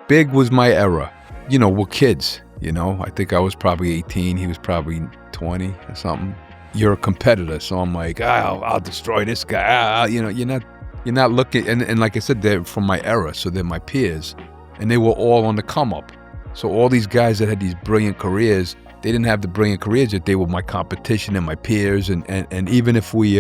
Big was my era. You know, we're kids, you know. I think I was probably 18. He was probably 20 or something. You're a competitor, so I'm like, I'll destroy this guy. You know, you're not looking, and like I said, they're from my era, so they're my peers, and they were all on the come up. So all these guys that had these brilliant careers, they didn't have the brilliant careers yet. They were my competition and my peers, and even if we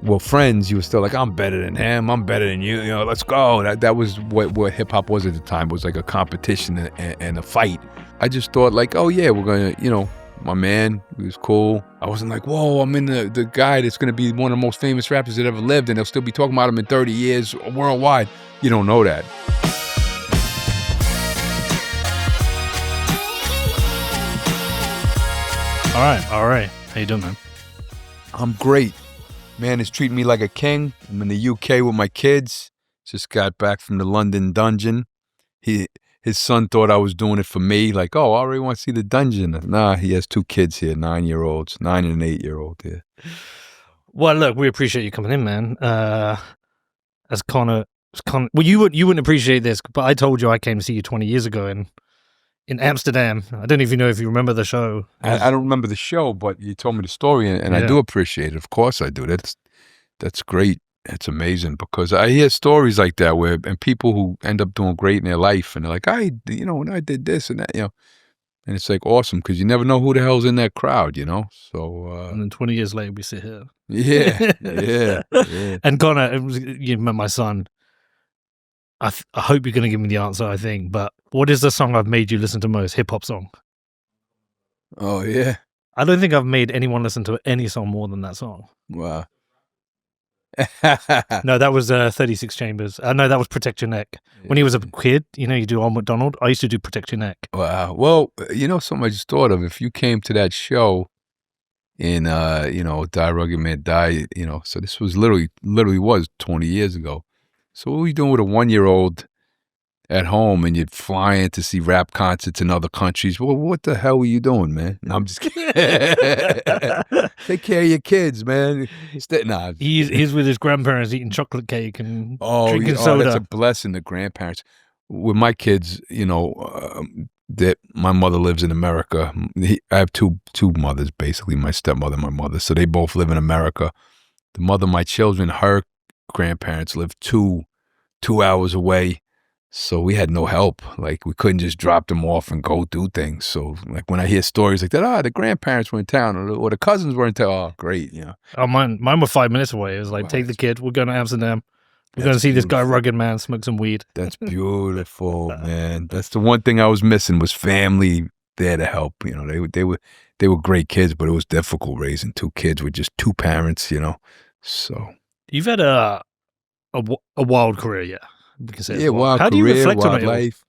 were friends, you were still like, I'm better than him, I'm better than you, you know, let's go. That was what hip hop was at the time. It was like a competition and a fight. I just thought like, oh yeah, we're gonna, you know, my man, he was cool. I wasn't like, whoa, I'm in the guy that's gonna be one of the most famous rappers that ever lived, and they'll still be talking about him in 30 years worldwide. You don't know that. All right. How you doing, man? I'm great. Man is treating me like a king. I'm in the UK with my kids. Just got back from the London dungeon. His son thought I was doing it for me. Like, oh, I already want to see the dungeon. Nah, he has 2 kids here, 9-year-olds, 9 and an 8-year-old here. Well, look, we appreciate you coming in, man. As Connor, well, you wouldn't appreciate this, but I told you I came to see you 20 years ago in Amsterdam. I don't even know if you remember the show. I don't remember the show, but you told me the story, and I do appreciate it. Of course I do. That's great. It's amazing because I hear stories like that and people who end up doing great in their life, and they're like, you know, when I did this and that, you know, and it's like awesome because you never know who the hell's in that crowd, you know. So and then 20 years later, we sit here. Yeah. And Connor, you met my son. I hope you're going to give me the answer, I think, but what is the song I've made you listen to most? Hip-hop song. Oh, yeah. I don't think I've made anyone listen to any song more than that song. Wow. No, that was 36 Chambers. No, that was Protect Your Neck. When he was a kid, you know, you do Old MacDonald. I used to do Protect Your Neck. Wow. Well, you know, something I just thought of. If you came to that show in, you know, Die Rugged Man Die, you know, so this was literally was 20 years ago. So what were you doing with a 1-year-old at home and you're flying to see rap concerts in other countries? Well, what the hell were you doing, man? No, I'm just kidding. Take care of your kids, man. Nah. He's with his grandparents eating chocolate cake and drinking soda. That's a blessing, the grandparents. With my kids, you know, that my mother lives in America. I have two mothers, basically, my stepmother and my mother. So they both live in America. The mother of my children, her grandparents live two hours away. So we had no help. Like, we couldn't just drop them off and go do things. So, like, when I hear stories like that, the grandparents were in town or the cousins were in town. Oh, great, you know. Oh, mine were 5 minutes away. It was like, take the kid. We're going to Amsterdam. We're going to see this guy, Rugged Man, smoke some weed. That's beautiful, man. That's the one thing I was missing was family there to help. You know, they were great kids, but it was difficult raising 2 kids with just 2 parents, you know. So you've had a wild career, yeah. We can say wild How career, do you reflect wild on it life.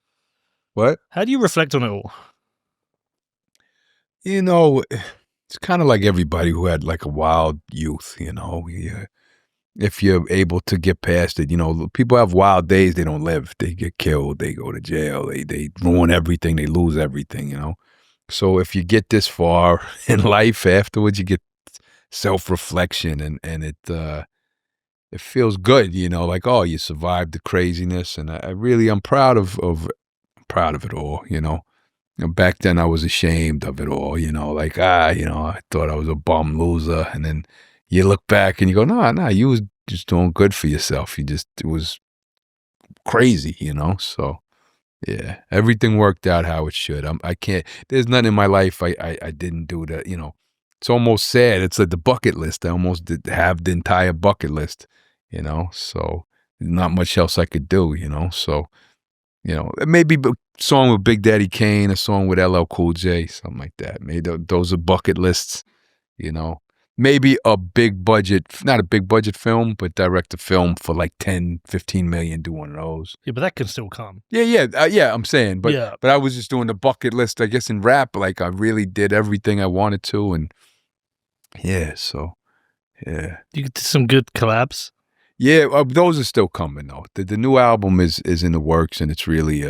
What? How do you reflect on it all? You know, it's kind of like everybody who had like a wild youth, you know. If you're able to get past it, you know, people have wild days, they don't live. They get killed, they go to jail, they ruin everything, they lose everything, you know. So if you get this far in life, afterwards you get self-reflection and it feels good, you know, like, oh, you survived the craziness. And I'm proud of it all, you know. Back then I was ashamed of it all, you know, like, you know, I thought I was a bum loser. And then you look back and you go, no, you was just doing good for yourself. It was crazy, you know. So yeah, everything worked out how it should. There's nothing in my life I didn't do that, you know. It's almost sad. It's like the bucket list. I almost did have the entire bucket list, you know. So not much else I could do, you know. So, you know, maybe a song with Big Daddy Kane, a song with LL Cool J, something like that. Maybe those are bucket lists, you know. Maybe a big budget, not a big budget film, but direct a film for like 10, 15 million, do one of those. Yeah, but that can still come. Yeah, I'm saying. But yeah. But I was just doing the bucket list, I guess, in rap. Like, I really did everything I wanted to. And yeah, so, yeah. You did some good collabs? Yeah, those are still coming, though. The new album is in the works, and it's really,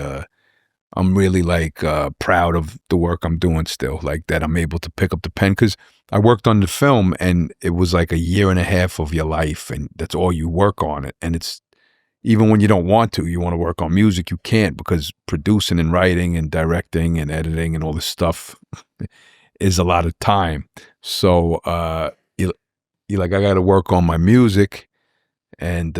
I'm really, like, proud of the work I'm doing still, like, that I'm able to pick up the pen. Because I worked on the film, and it was like a year and a half of your life, and that's all you work on it. And it's, even when you don't want to, you want to work on music, you can't, because producing and writing and directing and editing and all this stuff is a lot of time. So you're like, I got to work on my music, and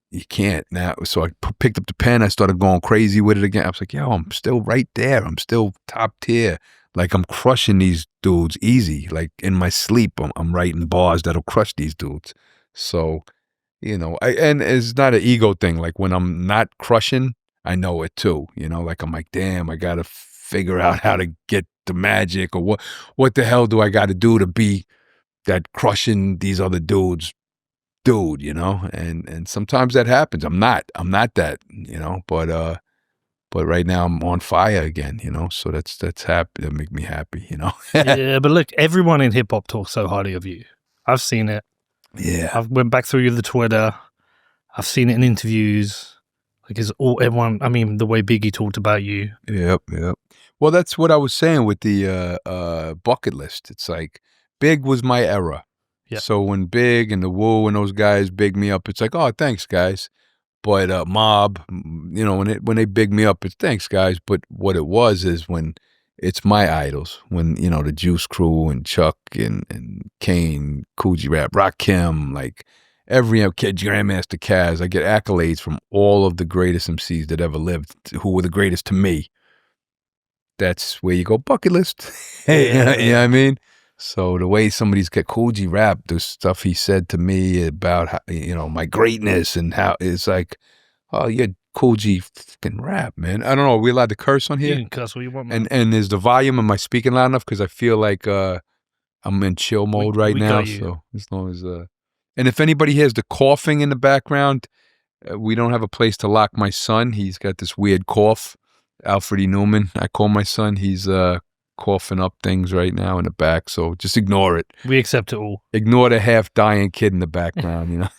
you can't now. So I picked up the pen. I started going crazy with it again. I was like, yo, I'm still right there. I'm still top tier. Like, I'm crushing these dudes easy. Like, in my sleep, I'm writing bars that'll crush these dudes. So, and it's not an ego thing. Like, when I'm not crushing, I know it too. Like, I'm like, damn, I got to figure out how to get the magic, or what the hell do I got to do to be that crushing these other dudes dude, and sometimes that happens. I'm not that, but right now I'm on fire again, so that's happy. That make me happy, Yeah, but look, everyone in hip hop talks so highly of you. I've seen it. Yeah. I've went back through the Twitter. I've seen it in interviews. Like, it's all everyone. I mean, the way Biggie talked about you. Yep. Well, that's what I was saying with the bucket list. It's like, Big was my era. Yeah. So when Big and the Wu and those guys big me up, it's like, oh, thanks, guys. But Mob, when they big me up, it's thanks, guys. But what it was is when it's my idols, when, the Juice Crew and Chuck and Kane, Kool G Rap, Rakim, like every kid, Grandmaster Caz, I get accolades from all of the greatest MCs that ever lived, who were the greatest to me. That's where you go, bucket list. Hey, you know what I mean? So the way somebody's got Kool G Rap, the stuff he said to me about how, my greatness, and how it's like, oh, you're Kool G fucking Rap, man. I don't know. Are we allowed to curse on here? You can curse what you want, man. And is the volume, am I speaking loud enough? Because I feel like I'm in chill mode right now. So as long as and if anybody hears the coughing in the background, we don't have a place to lock my son. He's got this weird cough. Alfred E. Newman, I call my son. He's coughing up things right now in the back, so just ignore it. We accept it all. Ignore the half-dying kid in the background,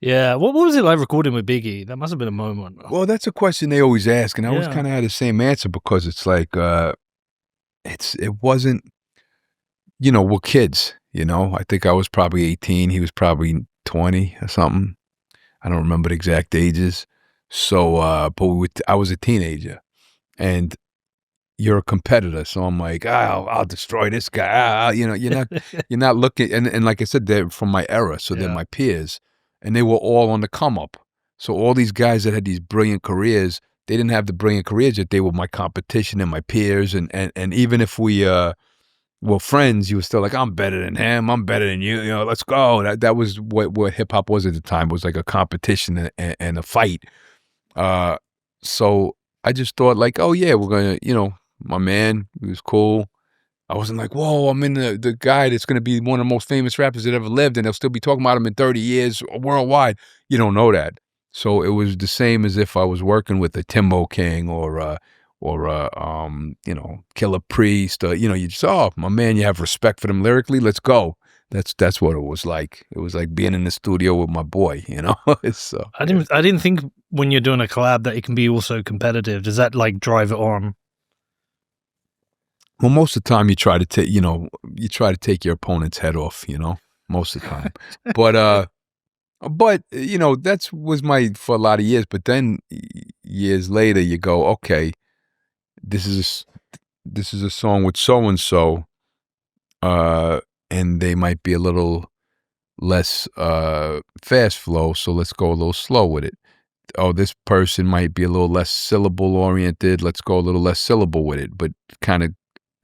Yeah, what was it like recording with Biggie? That must have been a moment. Well, that's a question they always ask, and I always kind of had the same answer, because it's like, it wasn't, we're kids, I think I was probably 18, he was probably 20 or something. I don't remember the exact ages. So, but I was a teenager, and you're a competitor. So I'm like, I'll destroy this guy. You're not looking. And like I said, they're from my era. So they're my peers, and they were all on the come up. So all these guys that had these brilliant careers, they didn't have the brilliant careers yet. They were my competition and my peers. And even if we, were friends, you were still like, I'm better than him. I'm better than you. Let's go. That was what hip hop was at the time. It was like a competition and a fight. So I just thought like, oh yeah, we're going to, my man, he was cool. I wasn't like, whoa, I'm in the guy that's going to be one of the most famous rappers that ever lived, and they'll still be talking about him in 30 years worldwide. You don't know that. So it was the same as if I was working with a Timbo King or Killer Priest, you just, oh, my man, you have respect for them lyrically. Let's go. That's what it was like. It was like being in the studio with my boy, So I didn't think when you're doing a collab that it can be also competitive. Does that like drive it on? Well, most of the time you try to take, take your opponent's head off, most of the time. But that was for a lot of years. But then years later, you go, okay, this is a song with so and so, and they might be a little less fast flow, so let's go a little slow with it. Oh, this person might be a little less syllable oriented. Let's go a little less syllable with it, but kind of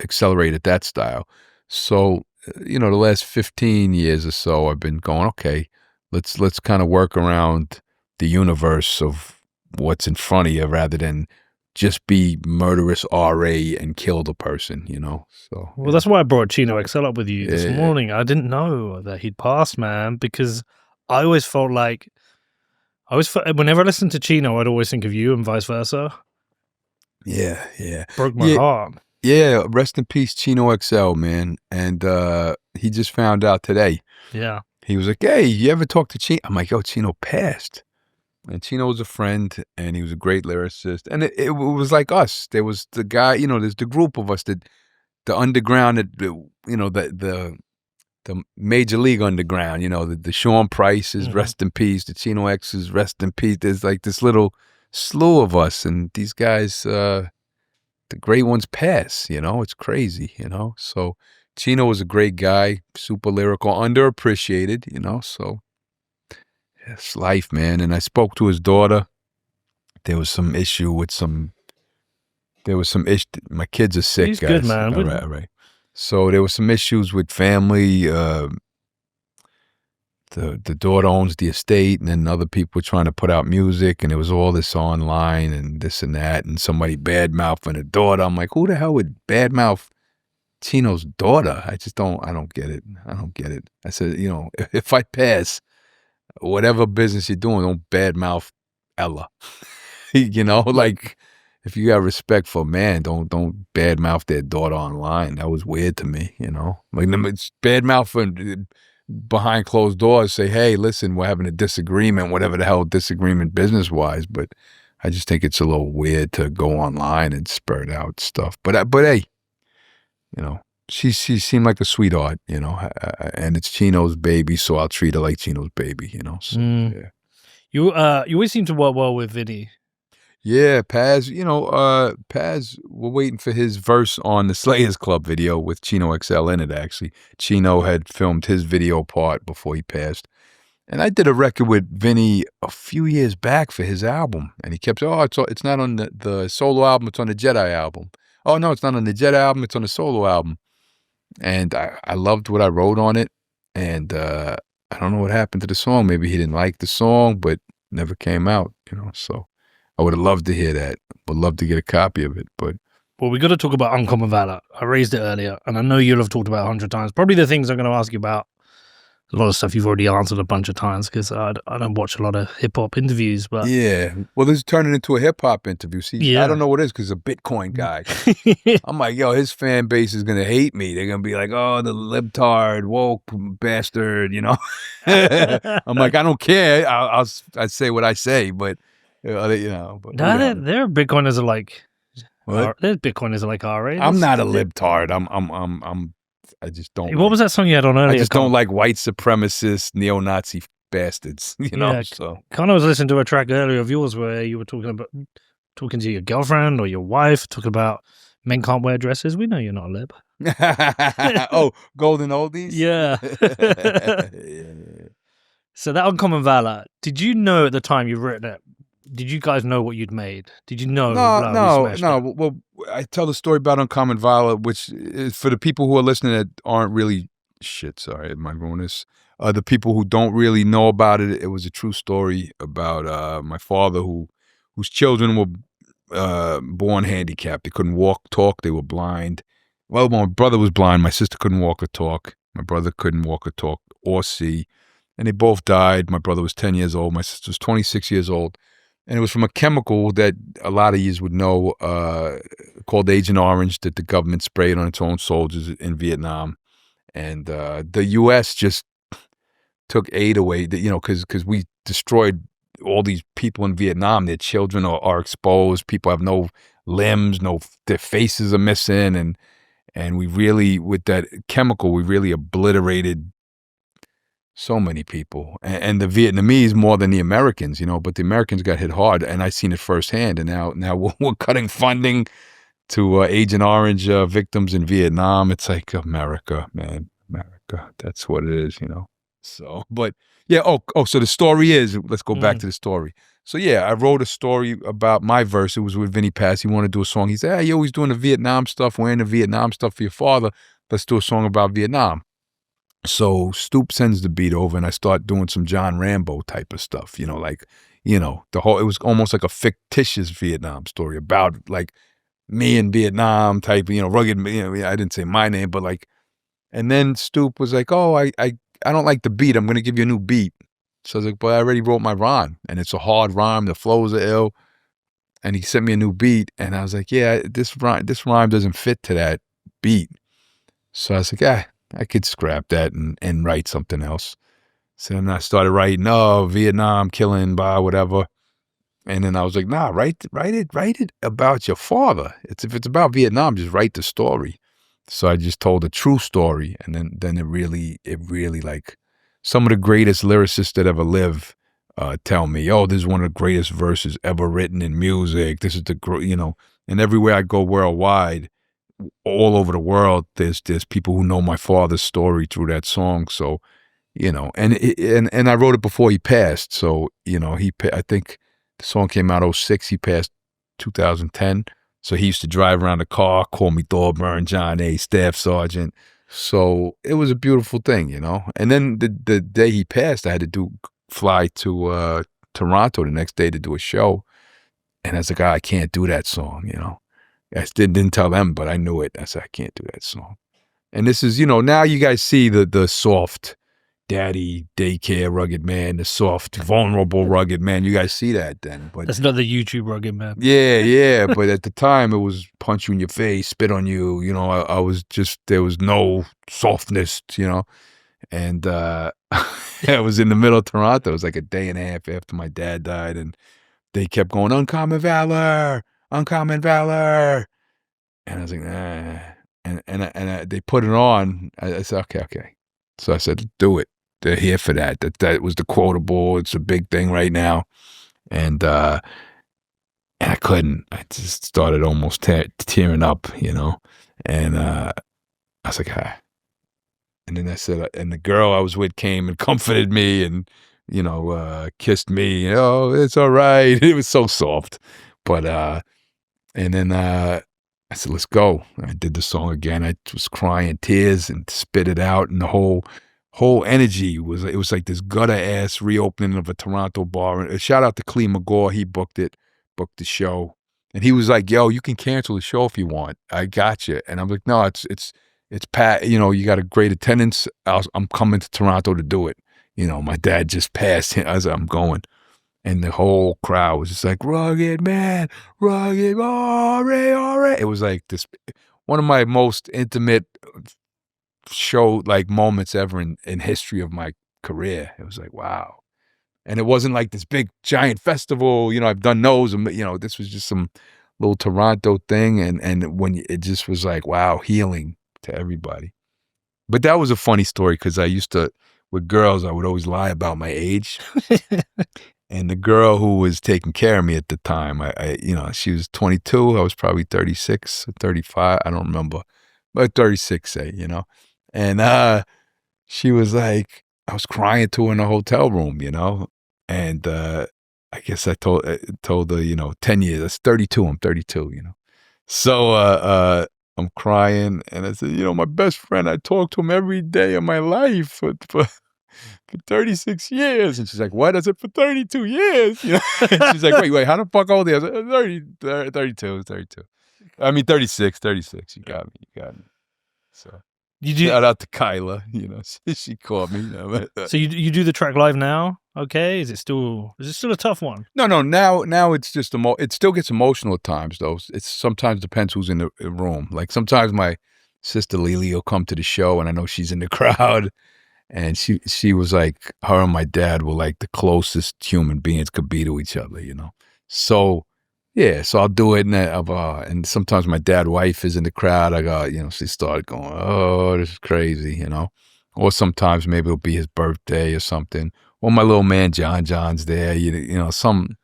accelerated that style. So, the last 15 years or so, I've been going, okay, let's kind of work around the universe of what's in front of you rather than just be murderous RA and kill the person, So, well, that's why I brought Chino XL up with you this morning. I didn't know that he'd passed, man, because I always felt like whenever I listened to Chino, I'd always think of you and vice versa. Yeah. Broke my heart. Yeah, rest in peace, Chino XL, man. And he just found out today. Yeah. He was like, hey, you ever talk to Chino? I'm like, yo, Chino passed. And Chino was a friend, and he was a great lyricist. And it was like us. There was the guy, there's the group of us, the underground, that, the the Major League Underground, you know, the Sean Prices, Mhm. rest in peace, the Chino X's, rest in peace. There's like this little slew of us, and these guys, the great ones pass, you know, it's crazy, you know. So Chino was a great guy, super lyrical, underappreciated, you know, so it's life, man. And I spoke to his daughter. There was some issue with my kids are sick, He's good, guys. man. All right, all right. So there was some issues with family. The daughter owns the estate, and then other people were trying to put out music, and it was all this online and this and that, and somebody badmouthing the daughter. I'm like, who the hell would badmouth Chino's daughter? I don't get it. I don't get it. I said, you know, if I pass, whatever business you're doing, don't badmouth Ella. You know, like if you got respect for a man, don't badmouth their daughter online. That was weird to me, you know. Like it's badmouth behind closed doors. Say, hey, listen, we're having a disagreement, whatever the hell disagreement business wise. But I just think it's a little weird to go online and spurt out stuff. But hey, you know, she seemed like a sweetheart, you know, and it's Chino's baby, so I'll treat her like Chino's baby, you know. So yeah. You always seem to work well with Vinny. Yeah, Paz, you know, Paz, we're waiting for his verse on the Slayers Club video with Chino XL in it, actually. Chino had filmed his video part before he passed. And I did a record with Vinny a few years back for his album. And he kept saying, oh, it's not on the solo album, it's on the Jedi album. Oh, no, it's not on the Jedi album, it's on the solo album. And I loved what I wrote on it. And I don't know what happened to the song. Maybe he didn't like the song, but never came out, you know, so. I would have loved to hear that. Would love to get a copy of it, but well, we got to talk about Uncommon Valor. I raised it earlier, and I know you'll have talked about it 100 times. Probably the things I'm going to ask you about. A lot of stuff you've already answered a bunch of times because I don't watch a lot of hip hop interviews. But yeah, well, this is turning into a hip hop interview. See, yeah. I don't know what it is because a Bitcoin guy. I'm like, yo, his fan base is gonna hate me. They're gonna be like, oh, the libtard, woke bastard, you know. I'm like, I don't care. I say what I say, but you know. But their Bitcoiners are like, what? Their Bitcoiners are like R. I'm not a libtard. I just don't. What was that song you had on earlier? I just don't like white supremacist, neo-Nazi bastards, you know. Yeah, so Connor was listening to a track earlier of yours where you were talking to your girlfriend or your wife, talking about men can't wear dresses. We know you're not a lib. Oh, golden oldies. Yeah. Yeah. So that Uncommon Valor, did you know at the time you've written it? Did you guys know what you'd made? Did you know? No. Well, I tell the story about Uncommon Valor, which is for the people who are listening that aren't really sorry, am I ruining this? The people who don't really know about it, it was a true story about my father whose children were born handicapped. They couldn't walk, talk, they were blind. Well, my brother was blind. My sister couldn't walk or talk. My brother couldn't walk or talk or see. And they both died. My brother was 10 years old. My sister was 26 years old. And it was from a chemical that a lot of you would know called Agent Orange that the government sprayed on its own soldiers in Vietnam. And the U.S. just took aid away, you know, because we destroyed all these people in Vietnam. Their children are exposed. People have no limbs, their faces are missing. And we really, with that chemical, we really obliterated so many people, and the Vietnamese more than the Americans, you know, but the Americans got hit hard, and I seen it firsthand. And now we're cutting funding to Agent Orange victims in Vietnam. It's like America, man, America. That's what it is, you know. So, but yeah. So the story is, let's go back to the story. So yeah, I wrote a story about my verse. It was with Vinny Pass. He wanted to do a song. He said, "Hey, you're always doing the Vietnam stuff, wearing the Vietnam stuff for your father. Let's do a song about Vietnam." So Stoop sends the beat over, and I start doing some John Rambo type of stuff, you know, like, you know, it was almost like a fictitious Vietnam story about like me in Vietnam type, you know, rugged, you know, I didn't say my name, but like, and then Stoop was like, oh, I don't like the beat. I'm going to give you a new beat. So I was like, but I already wrote my rhyme, and it's a hard rhyme. The flows are ill. And he sent me a new beat, and I was like, yeah, this rhyme doesn't fit to that beat. So I was like, I could scrap that and write something else. So then I started writing, Vietnam killing, whatever. And then I was like, nah, write it about your father. If it's about Vietnam, just write the story. So I just told a true story, and then it really like some of the greatest lyricists that ever live tell me, oh, this is one of the greatest verses ever written in music. This is and everywhere I go worldwide, all over the world, there's people who know my father's story through that song. So, and I wrote it before he passed. So, I think the song came out 06, he passed 2010. So he used to drive around the car, call me Thorburn, John A., Staff Sergeant. So it was a beautiful thing, And then the day he passed, I had to fly to Toronto the next day to do a show. And I was like, I can't do that song, I didn't tell them, but I knew it. I said, I can't do that song. And this is, now you guys see the soft daddy, daycare, rugged man, the soft, vulnerable, rugged man. You guys see that then. But that's not the YouTube rugged man. Yeah. But at the time, it was punch you in your face, spit on you. I was just, there was no softness, And I was in the middle of Toronto. It was like a day and a half after my dad died. And they kept going, Uncommon Valor, Uncommon Valor. And I was like, nah. And they put it on. I said, okay. So I said, do it. They're here for that. That was the quotable. It's a big thing right now. And I couldn't. I just started almost tearing up, And I was like, ah. And then I said, and the girl I was with came and comforted me and, kissed me. Oh, it's all right. It was so soft. But, and then I said, let's go. I did the song again. I was crying tears and spit it out. And the whole energy it was like this gutter ass reopening of a Toronto bar. And shout out to Clee McGaw. He booked the show. And he was like, yo, you can cancel the show if you want. I got you. And I'm like, no, it's Pat, you got a great attendance. I'm coming to Toronto to do it. My dad just passed. I was like, I'm going. And the whole crowd was just like, rugged man, rugged, all right. It was like this, one of my most intimate show like moments ever in history of my career. It was like, wow. And it wasn't like this big giant festival, I've done those, this was just some little Toronto thing. And when it just was like, wow, healing to everybody. But that was a funny story because I used to, with girls, I would always lie about my age. And the girl who was taking care of me at the time, she was 22. I was probably 36 or 35. I don't remember, but 36, say, And she was like, I was crying to her in a hotel room, And I guess I told her, 10 years. That's 32. I'm 32, So I'm crying, and I said, my best friend, I talk to him every day of my life for 36 years. And she's like, what? I said, for 32 years. She's like, wait, how the fuck old are you? I said, 32. I mean, 36. You got me. So shout out to Kyla, she called me. So you do the track live now? Okay. Is it still a tough one? No. Now it's just it still gets emotional at times though. It sometimes depends who's in the room. Like sometimes my sister Lily will come to the show and I know she's in the crowd. And she was like, her and my dad were like the closest human beings could be to each other, So, yeah, so I'll do it. And sometimes my dad's wife is in the crowd. I got, she started going, oh, this is crazy, Or sometimes maybe it'll be his birthday or something. Or my little man John's there. Some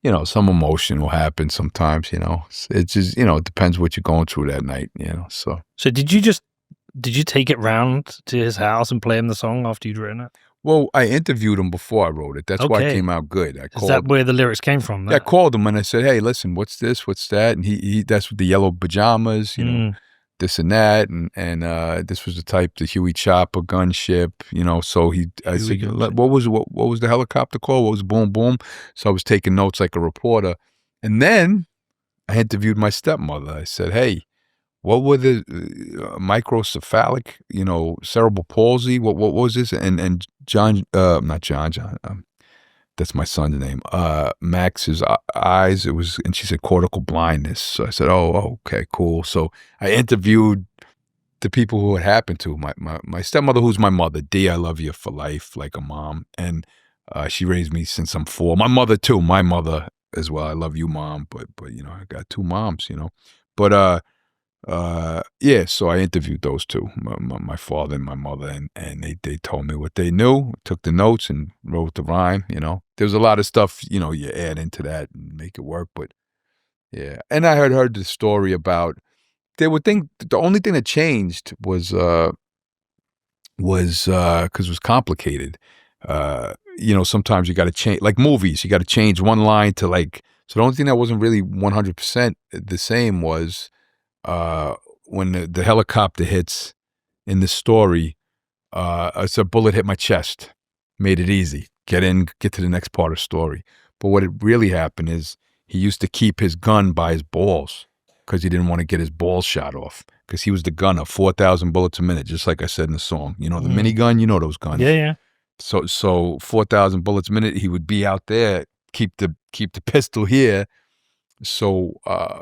emotion will happen sometimes, It just, it depends what you're going through that night, So did you take it round to his house and play him the song after you'd written it? Well, I interviewed him before I wrote it. That's why it came out good. Is that where the lyrics came from? Yeah, I called him and I said, hey, listen, what's this? What's that? And he that's with the yellow pajamas, this and that. And this was the Huey Chopper gunship, So I said, what was the helicopter called? What was boom, boom? So I was taking notes like a reporter. And then I interviewed my stepmother. I said, hey, what were the microcephalic, cerebral palsy? What was this? And John, not John, that's my son's name. Max's eyes. It was, and she said cortical blindness. So I said, oh, okay, cool. So I interviewed the people who it happened to. My stepmother, who's my mother. D, I love you for life, like a mom. And she raised me since I'm 4. My mother too. My mother as well. I love you, mom. But I got 2 moms. But Yeah, so I interviewed those two, my father and my mother, and they told me what they knew, took the notes and wrote the rhyme, you know. There's a lot of stuff, you know, you add into that and make it work, but yeah. And I had heard the story about they would think the only thing that changed was because it was complicated. You know, sometimes you gotta change like movies, you gotta change one line to like so the only thing that wasn't really 100% the same was uh, when the helicopter hits in the story, it's a bullet hit my chest. Made it easy. Get in, get to the next part of the story. But what it really happened is he used to keep his gun by his balls because he didn't want to get his balls shot off because he was the gunner, 4,000 bullets a minute, just like I said in the song. You know, the minigun, you know those guns. Yeah, yeah. So 4,000 bullets a minute, he would be out there, keep the pistol here. So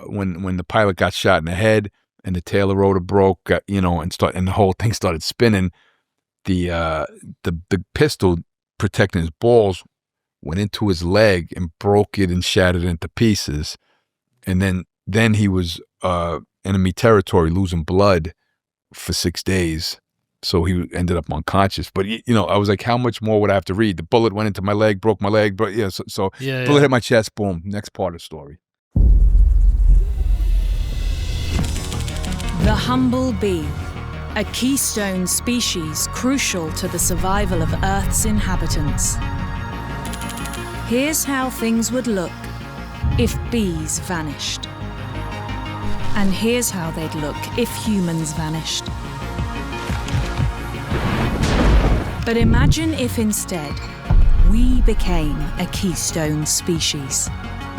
when the pilot got shot in the head and the tail rotor broke, you know, and the whole thing started spinning, the pistol protecting his balls went into his leg and broke it and shattered it into pieces. And then he was enemy territory, losing blood for 6 days. So he ended up unconscious. But, you know, I was like, how much more would I have to read? The bullet went into my leg, broke my leg. But yeah, so bullet hit my chest, boom, next part of the story. The humble bee, a keystone species crucial to the survival of Earth's inhabitants. Here's how things would look if bees vanished. And here's how they'd look if humans vanished. But imagine if instead we became a keystone species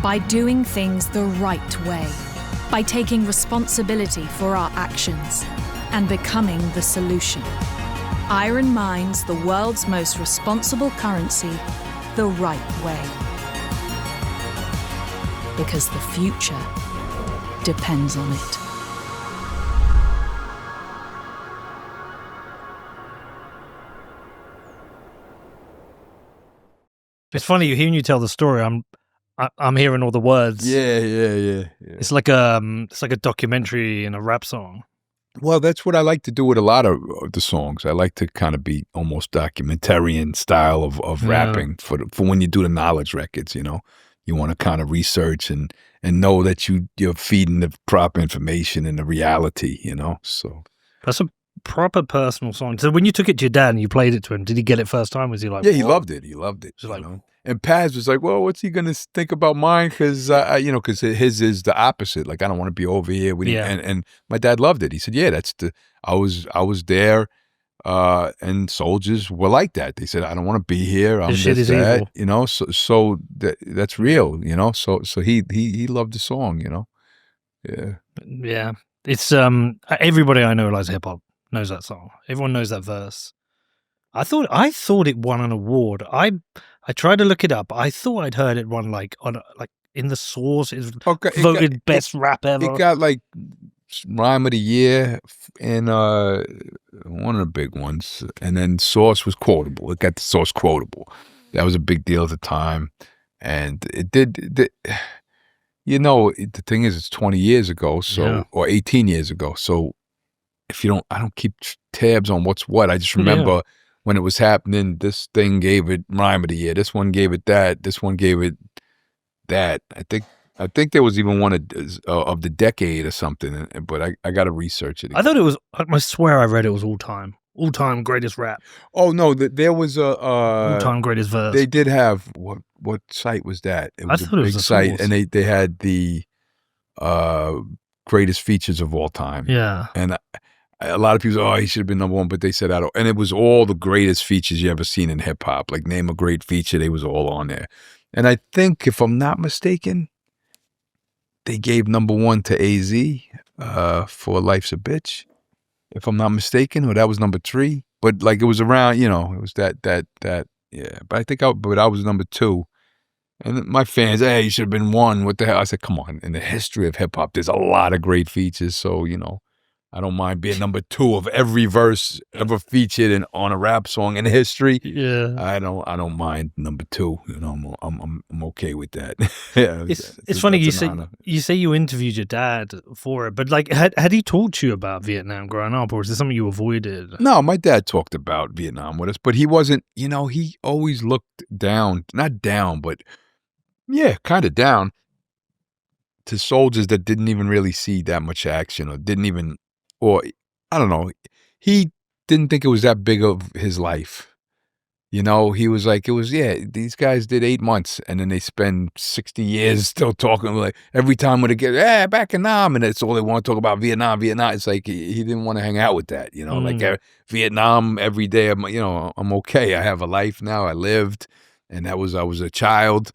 by doing things the right way, by taking responsibility for our actions and becoming the solution. Iron mines the world's most responsible currency the right way. Because the future depends on it. It's funny hearing you tell the story. I'm hearing all the words. Yeah. It's like a documentary in a rap song. Well, that's what I like to do with a lot of the songs. I like to kind of be almost documentarian style of rapping for when you do the knowledge records, you know. You want to kind of research and know that you're feeding the proper information and the reality, you know. So that's a proper personal song. So when you took it to your dad and you played it to him, did he get it first time? Was he like, yeah, he loved it. He loved it. Like, know? And Paz was like, well, what's he going to think about mine? Because, you know, because his is the opposite. Like, I don't want to be over here. And my dad loved it. He said, yeah, I was there. And soldiers were like that. They said, I don't want to be here. I'm this shit is that, evil. You know, so that's real, you know. So he loved the song, you know. Yeah. Yeah. It's everybody I know who likes hip hop knows that song. Everyone knows that verse. I thought it won an award. I tried to look it up. I thought I'd heard it won like in the Source. It was voted best rap ever. It got like Rhyme of the Year and one of the big ones. And then Source was quotable. It got the Source quotable. That was a big deal at the time. And it did you know, the thing is, it's 20 years ago, so or 18 years ago. So if you don't, I don't keep tabs on what's what. I just remember when it was happening, this thing gave it Rhyme of the Year. This one gave it that. This one gave it that. I think there was even one of the decade or something, but I got to research it again. I thought it was, I swear I read it was all time greatest rap. Oh, no, there was a... all-time greatest verse. They did have, what site was that? It was I thought a big it was site, Source. and they had the greatest features of all time. Yeah. And a lot of people say, he should have been number one, but they said, I don't. And it was all the greatest features you ever seen in hip hop. Like, name a great feature, they was all on there. And I think, if I'm not mistaken, they gave number one to AZ for Life's a Bitch, if I'm not mistaken, or that was number 3. But like, it was around, you know, it was that, yeah. But I think I was number 2. And my fans, hey, you should have been 1. What the hell? I said, come on. In the history of hip hop, there's a lot of great features. So, you know, I don't mind being number 2 of every verse ever featured on a rap song in history. Yeah. I don't mind number 2. You know, I'm okay with that. Yeah, it's funny you say you interviewed your dad for it, but like had he talked to you about Vietnam growing up, or is it something you avoided? No, my dad talked about Vietnam with us, but he wasn't. You know, he always looked down, not down, but yeah, kind of down to soldiers that didn't even really see that much action, or didn't even, or I don't know. He didn't think it was that big of his life. You know, he was like, it was, yeah, these guys did 8 months and then they spend 60 years still talking. Like every time when they get, back in Nam, and that's all they want to talk about, Vietnam. It's like he didn't want to hang out with that, you know, like Vietnam every day. I'm okay. I have a life now. I lived, and I was a child,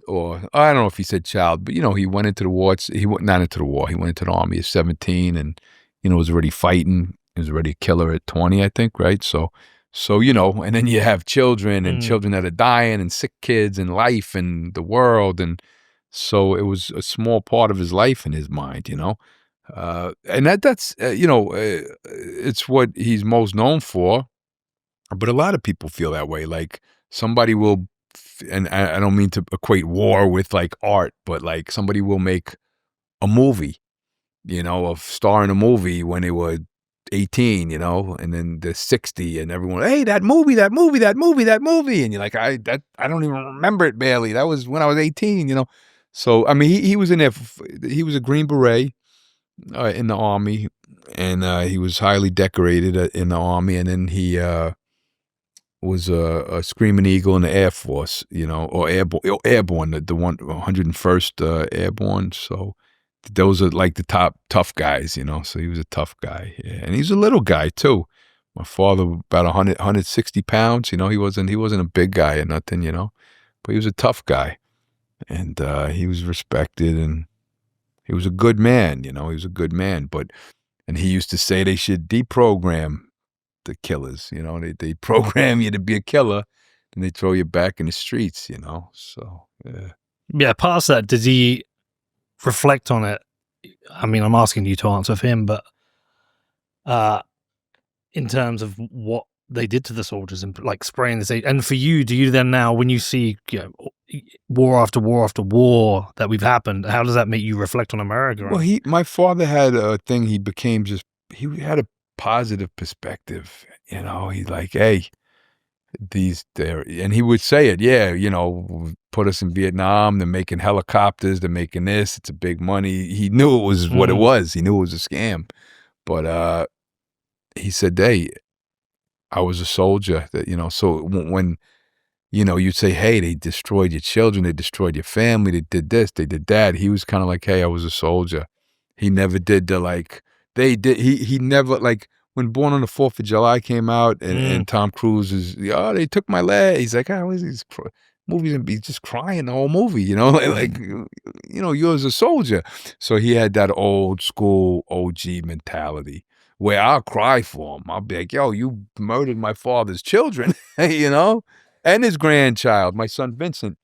or I don't know if he said child, but, you know, he went into the war. He went not into the war. He went into the army at 17 and, you know, was already fighting. He was already a killer at 20, I think, right? So, you know, and then you have children and children that are dying and sick kids and life and the world. And so it was a small part of his life in his mind, you know. And that's you know, it's what he's most known for. But a lot of people feel that way. Like somebody will, and I don't mean to equate war with like art, but like somebody will make a movie, you know, of star in a movie when they were 18, you know, and then they're 60 and everyone, hey, that movie. And you're like, I don't even remember it barely. That was when I was 18, you know? So, I mean, he was in there, he was a Green Beret in the Army, and he was highly decorated in the Army. And then he was a Screaming Eagle in the Air Force, you know, or airborne, the 101st Airborne. So, those are like the top tough guys, you know. So he was a tough guy, yeah. And he's a little guy too. My father about 160 pounds, you know. He wasn't a big guy or nothing, you know, but he was a tough guy, and he was respected, and he was a good man, you know. He was a good man, and he used to say they should deprogram the killers, you know. They program you to be a killer, and they throw you back in the streets, you know. So yeah. Past that, did he reflect on it? I mean, I'm asking you to answer for him, but in terms of what they did to the soldiers and like spraying the stage, and for you, do you then now, when you see, you know, war after war after war that we've happened, how does that make you reflect on America? Well, my father had a thing. He had a positive perspective, you know. He's like, hey, and he would say it, yeah, you know, put us in Vietnam, they're making helicopters, they're making this, it's a big money. He knew it was what it was. He knew it was a scam. But he said, hey, I was a soldier, that, you know. So when, you know, you'd say, hey, they destroyed your children, they destroyed your family, they did this, they did that. He was kind of like, hey, I was a soldier. He never did the like, they did, he never, like, when Born on the 4th of July came out, and Tom Cruise is, oh, they took my leg. He's like, what is these movies, and be just crying the whole movie, you know, like, you know, you're as a soldier. So he had that old school OG mentality where I'll cry for him. I'll be like, yo, you murdered my father's children, you know, and his grandchild, my son Vincent.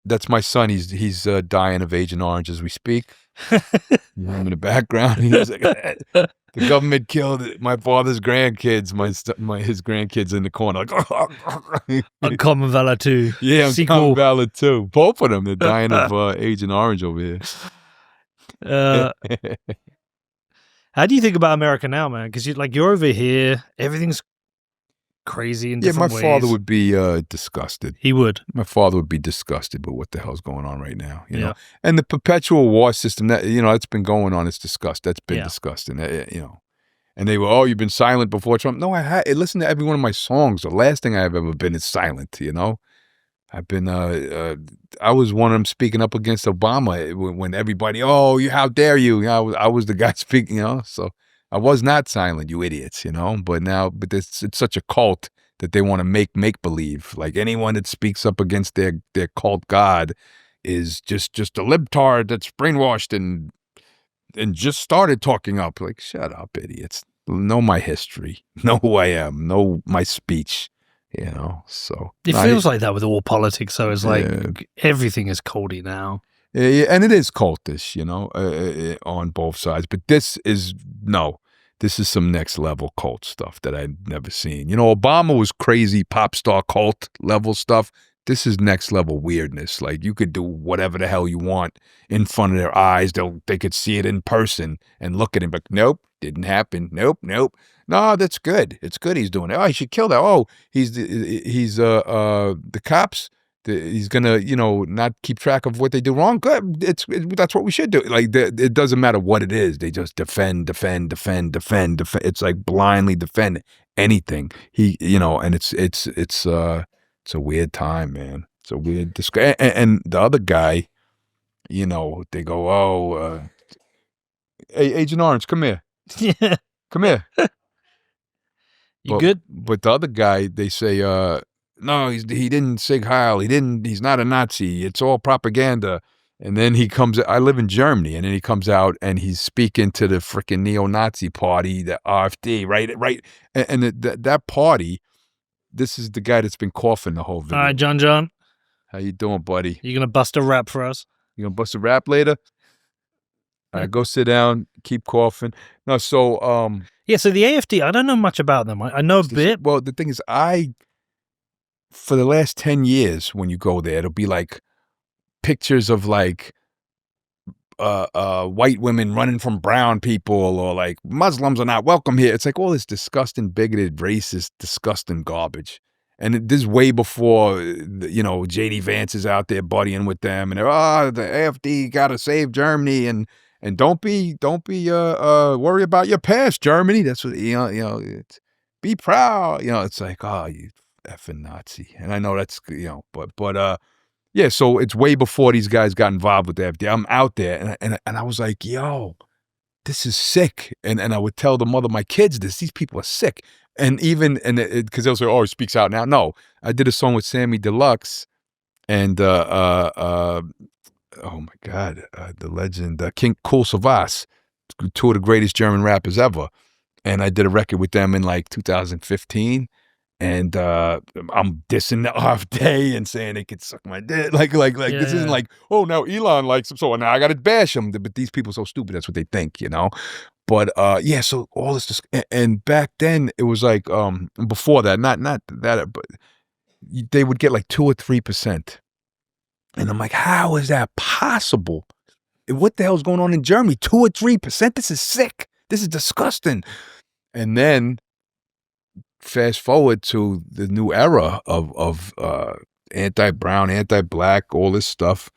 That's my son. He's dying of Agent Orange as we speak. You know him in the background. He's like, the government killed my father's grandkids. His grandkids in the corner. Like, Uncommon Valor 2. Yeah, Uncommon Valor 2. Both of them. They're dying of Agent Orange over here. How do you think about America now, man? Because you're over here. Everything's crazy in different ways. My father would be disgusted. He would. My father would be disgusted with what the hell's going on right now, you know. And the perpetual war system that, you know, it's been going on. It's disgusting. That's been disgusting, you know. And they were, oh, you've been silent before Trump. No, listen to every one of my songs. The last thing I've ever been is silent, you know. I've been, I was one of them speaking up against Obama when everybody, oh, how dare you? You know, I was the guy speaking, you know. So I was not silent, you idiots, you know. But it's such a cult that they want to make believe. Like anyone that speaks up against their cult god is just a libtard that's brainwashed and just started talking up. Like, shut up, idiots. Know my history. Know who I am. Know my speech. You know, so it feels like that with all politics. So it's like everything is coldy now. Yeah, and it is cultish, on both sides. But this is some next level cult stuff that I'd never seen. Obama was crazy pop star cult level stuff. This is next level weirdness. Like you could do whatever the hell you want in front of their eyes. They could see it in person and look at him, but nope, didn't happen. Nope. No, that's good. It's good he's doing it. Oh, he should kill that. Oh, he's the cops. He's gonna, not keep track of what they do wrong. Good. That's what we should do. Like it doesn't matter what it is. They just defend. It's like blindly defend anything. And it's a weird time, man. It's a weird and the other guy, they go, oh, hey, Agent Orange, come here. Yeah. Come here. You good? But the other guy, they say, no, he didn't Sig Heil. He's not a Nazi. It's all propaganda. And then he comes, I live in Germany, and then he comes out and he's speaking to the freaking neo-Nazi party, the AfD, right? And that party, this is the guy that's been coughing the whole video. All right, John. How you doing, buddy? You gonna bust a rap for us? You gonna bust a rap later? All right, go sit down, keep coughing. No, so yeah, so the AfD, I don't know much about them. I know a bit. Well, the thing is, for the last 10 years, when you go there, it'll be like pictures of like white women running from brown people, or like Muslims are not welcome here. It's like all this disgusting, bigoted, racist, disgusting garbage. And this is way before, J.D. Vance is out there buddying with them, and they're, the AfD got to save Germany, and don't be worry about your past, Germany. That's what be proud. It's like, oh, you effing Nazi. And I know that's but yeah. So it's way before these guys got involved with the AfD. I'm out there, and I was like, yo, this is sick. And I would tell the mother of my kids this. These people are sick. And because they'll say, oh, he speaks out now. No, I did a song with Sammy Deluxe, and oh my God, the legend King Kool Savas, two of the greatest German rappers ever. And I did a record with them in like 2015. And I'm dissing the AfD and saying they could suck my dick. Like this isn't like, oh, now Elon likes them, so now I got to bash them. But these people are so stupid. That's what they think, But yeah, so all this, and back then it was like, before that, not that, but they would get like 2 or 3%. And I'm like, how is that possible? What the hell's going on in Germany? 2 or 3%? This is sick. This is disgusting. And then fast forward to the new era of anti-brown, anti-black, all this stuff.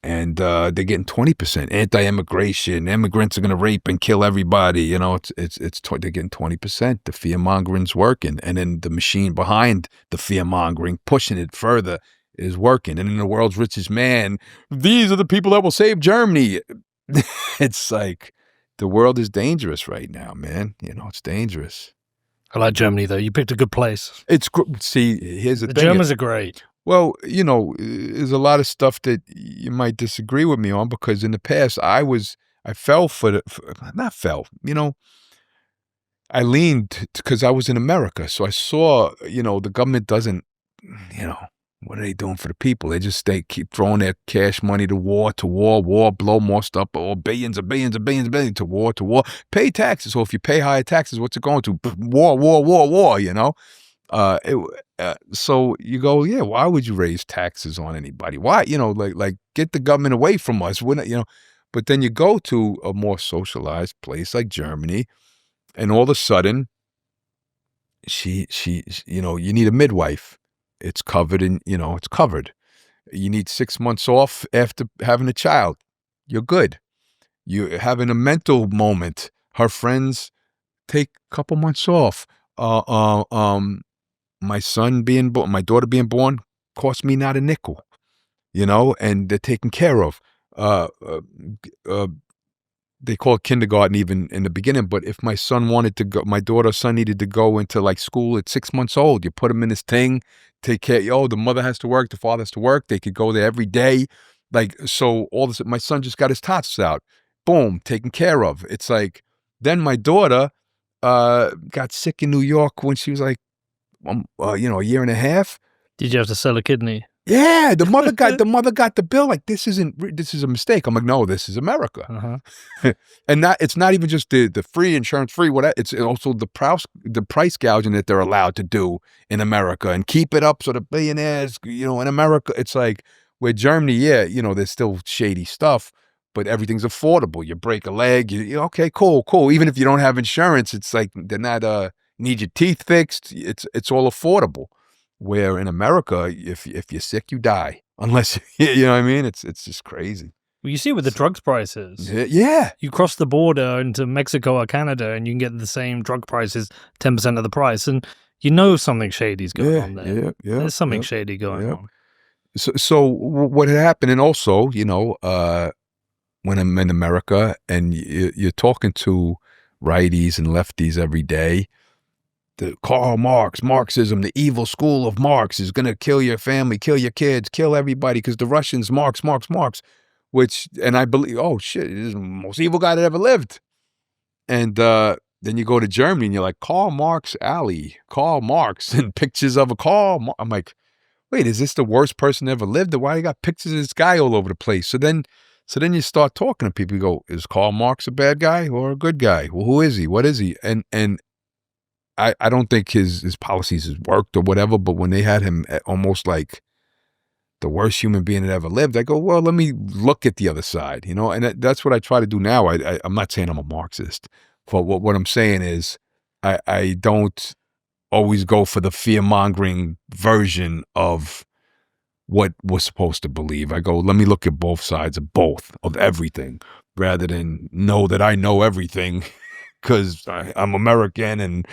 And they're getting 20%. Anti-immigration, immigrants are gonna rape and kill everybody. They're getting 20%. The fear-mongering's working, and then the machine behind the fear-mongering, pushing it further, is working. And in the world's richest man, these are the people that will save Germany. It's like the world is dangerous right now, man. It's dangerous. I like Germany though. You picked a good place. See, here's the thing. The Germans are great. Well, there's a lot of stuff that you might disagree with me on, because in the past I fell I leaned because I was in America. So I saw, the government doesn't, what are they doing for the people? They keep throwing their cash money to war, blow more stuff, or billions to war, pay taxes. So if you pay higher taxes, what's it going to? War, so you go, yeah, why would you raise taxes on anybody? Why, like get the government away from us. We're not, but then you go to a more socialized place like Germany, and all of a sudden she you need a midwife. It's covered it's covered. You need 6 months off after having a child. You're good. You're having a mental moment. Her friends take a couple months off. My daughter being born cost me not a nickel, and they're taken care of. They call it kindergarten even in the beginning, but if my daughter's son needed to go into like school at 6 months old, you put him in this thing, take care. The mother has to work, the father has to work. They could go there every day. Like, so all this, my son just got his tonsils out. Boom, taken care of. It's like, then my daughter got sick in New York when she was like, a year and a half. Did you have to sell a kidney? Yeah, the mother got the bill. Like, this is a mistake. I'm like, no, this is America. And it's not even just the free insurance, free whatever. It's also the price gouging that they're allowed to do in America and keep it up so the billionaires, in America. It's like where Germany, yeah, there's still shady stuff, but everything's affordable. You break a leg, you okay, cool. Even if you don't have insurance, it's like they're not need your teeth fixed. It's all affordable. Where in America, if you're sick, you die. Unless you know what I mean. It's just crazy. Well, you see with the drugs prices. Yeah. You cross the border into Mexico or Canada, and you can get the same drug prices, 10% of the price, and something shady's going on there. Yeah. There's something shady going on. So what had happened, and also, when I'm in America and you're talking to righties and lefties every day. The Karl Marx, Marxism, the evil school of Marx is going to kill your family, kill your kids, kill everybody because the Russians, Marx, and I believe, oh shit, this is the most evil guy that ever lived. And then you go to Germany and you're like, Karl Marx alley, Karl Marx, and pictures of a Karl Marx. I'm like, wait, is this the worst person ever lived? Or why you got pictures of this guy all over the place? So then you start talking to people, you go, is Karl Marx a bad guy or a good guy? Well, who is he? What is he? And I don't think his policies has worked or whatever, but when they had him almost like the worst human being that ever lived, I go, well, let me look at the other side, and that's what I try to do now. I'm not saying I'm a Marxist, but what I'm saying is I don't always go for the fear-mongering version of what we're supposed to believe. I go, let me look at both sides of everything, rather than know that I know everything because I'm American and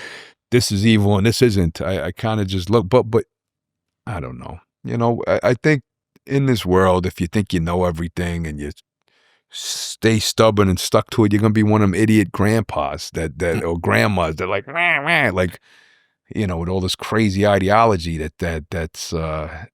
this is evil and this isn't. I kind of just look, but I don't know. I think in this world, if you think you know everything and you stay stubborn and stuck to it, you're gonna be one of them idiot grandpas that or grandmas that like, like, with all this crazy ideology that's it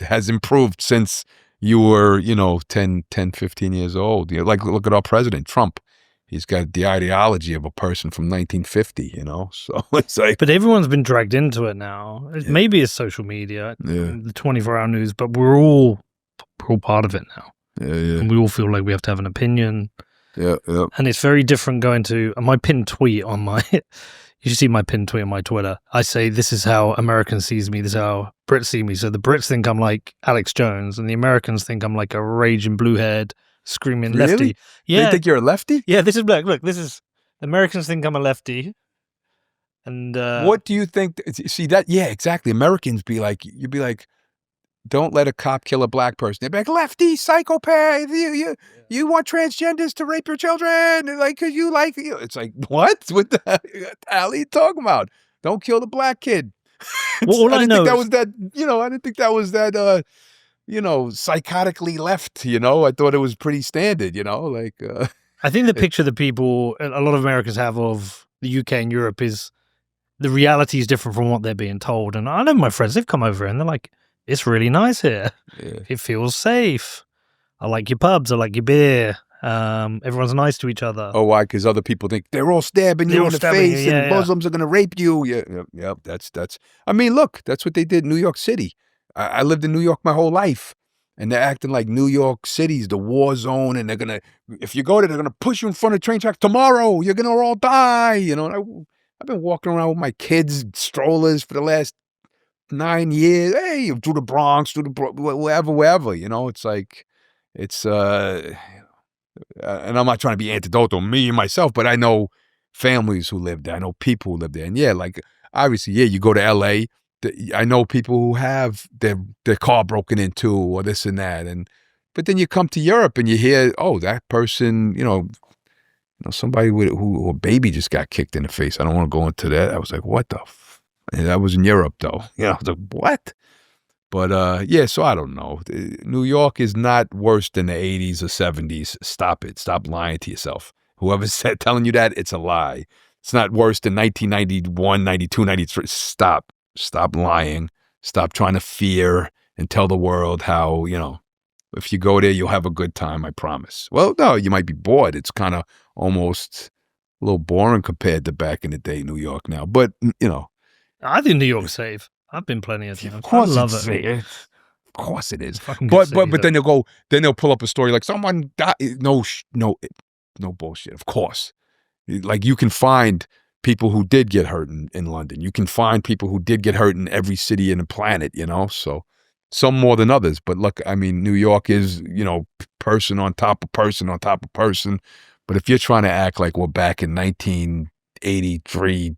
has improved since you were 10, 15 years old. Like, look at our president Trump. He's got the ideology of a person from 1950, so it's like. But everyone's been dragged into it now. Maybe it's social media, the 24-hour news, but we're all part of it now. Yeah. And we all feel like we have to have an opinion. Yeah. And it's very different going to my pinned tweet on my. You should see my pinned tweet on my Twitter. I say, this is how Americans sees me. This is how Brits see me. So the Brits think I'm like Alex Jones, and the Americans think I'm like a raging blue-haired screaming lefty. Really? Yeah. They think you're a lefty? Yeah, this is black. Look, this is Americans think I'm a lefty. And what do you think? See that? Yeah, exactly. Americans you'd be like, don't let a cop kill a black person. They'd be like, lefty, psychopath. You want transgenders to rape your children? Like, cause you like, it's like, what? What the hell are you talking about? Don't kill the black kid. Well, all I didn't think that was that, psychotically left, I thought it was pretty standard, I think the picture that people, a lot of Americans have of the UK and Europe is the reality is different from what they're being told. And I know my friends, they've come over and they're like, it's really nice here. Yeah. It feels safe. I like your pubs. I like your beer. Everyone's nice to each other. Oh, why? Because other people think they're all stabbing you in the face and Muslims are going to rape you. Yeah. That's. I mean, look, that's what they did in New York City. I lived in New York my whole life, and they're acting like New York City's the war zone, and if you go there, they're gonna push you in front of train tracks tomorrow. You're gonna all die. And I've been walking around with my kids' strollers for the last 9 years. Hey, through the Bronx, wherever. It's like, it's and I'm not trying to be anecdotal, me and myself, but I know families who live there. I know people who live there, and obviously, you go to LA. I know people who have their car broken into or this and that, but then you come to Europe and you hear, oh, that person, somebody who a baby just got kicked in the face. I don't want to go into that. I was like, what the? And that was in Europe though. I was like, what? But so I don't know. New York is not worse than the 80s or 70s. Stop it. Stop lying to yourself. Whoever's telling you that, it's a lie. It's not worse than 1991, 92, 93. Stop lying. Stop trying to fear and tell the world how, if you go there, you'll have a good time, I promise. Well, no, you might be bored. It's kind of almost a little boring compared to back in the day, New York now. But, I think New York's safe. I've been plenty of times. Of course, I love it's, it. of course it is. Fucking good city, But then they'll pull up a story like someone died. No bullshit. Of course, like you can find people who did get hurt in London. You can find people who did get hurt in every city in the planet. You know, so some more than others. But look, I mean, New York is person on top of person on top of person. But if you're trying to act like we're back in 1983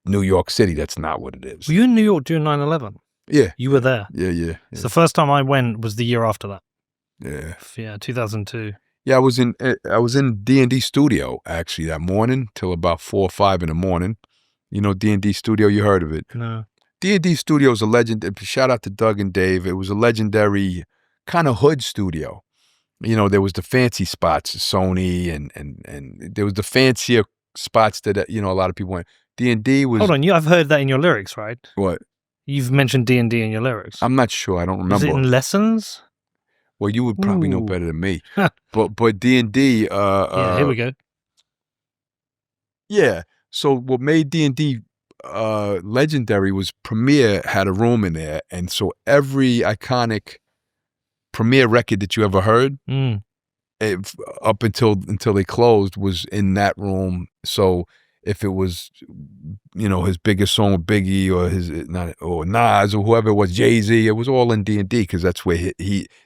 New York City, that's not what it is. Were you in New York during 9/11? Yeah. You were there? Yeah. So the first time I went was the year after that. Yeah. Yeah, 2002. Yeah, I was in D&D studio actually that morning till about 4 or 5 in the morning. You know D&D studio, you heard of it? No. D&D studio is a legend. Shout out to Doug and Dave. It was a legendary kind of hood studio. There was the fancy spots, Sony, and there was the fancier spots that a lot of people went. D&D was. Hold on, I've heard that in your lyrics, right? What? You've mentioned D&D in your lyrics. I'm not sure. I don't remember. Is it in lessons? Well, you would probably know better than me. but D&D. Yeah, here we go. Yeah. So what made D&D legendary was Premiere had a room in there, and so every iconic Premiere record that you ever heard, up until they closed, was in that room. So if it was, his biggest song with Biggie or or Nas or whoever it was, Jay-Z, it was all in D&D because that's where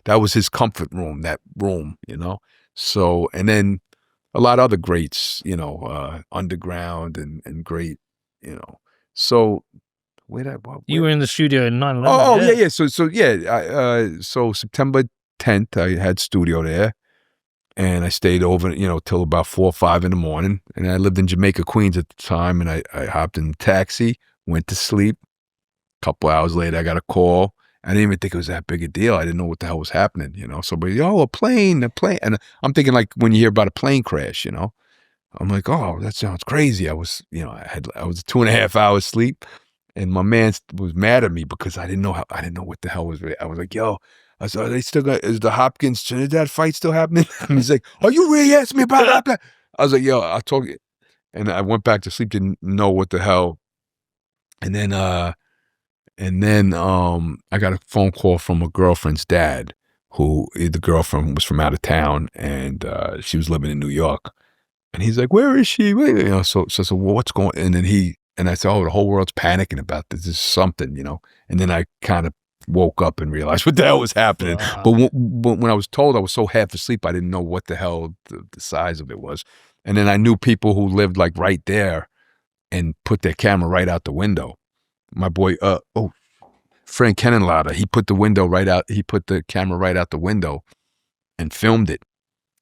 that was his comfort room, that room, So, and then a lot of other greats, Underground and great, So You were in the studio in 9/11. Oh yeah. So so September 10th, I had studio there, and I stayed over, till about 4 or 5 in the morning. And I lived in Jamaica, Queens at the time, and I hopped in a taxi, went to sleep. A couple hours later, I got a call. I didn't even think it was that big a deal. I didn't know what the hell was happening, So, but a plane, and I'm thinking like when you hear about a plane crash, I'm like, oh, that sounds crazy. I was, I was 2.5 hours sleep. And my man was mad at me because I didn't know what the hell was. I was like, yo, I said, is the Hopkins Trinidad fight still happening? And he's like, oh, you really asked me about that? I was like, yo, I'll talk. And I went back to sleep, didn't know what the hell. And then I got a phone call from a girlfriend's dad, who the girlfriend was from out of town, and she was living in New York. And he's like, where is she? So well, what's going on? And I said, oh, the whole world's panicking about this. This is something, And then I kind of woke up and realized what the hell was happening. Wow. But when I was told, I was so half asleep, I didn't know what the hell the size of it was. And then I knew people who lived like right there and put their camera right out the window. My boy, Frank Kenenlader, he put the camera right out the window and filmed it.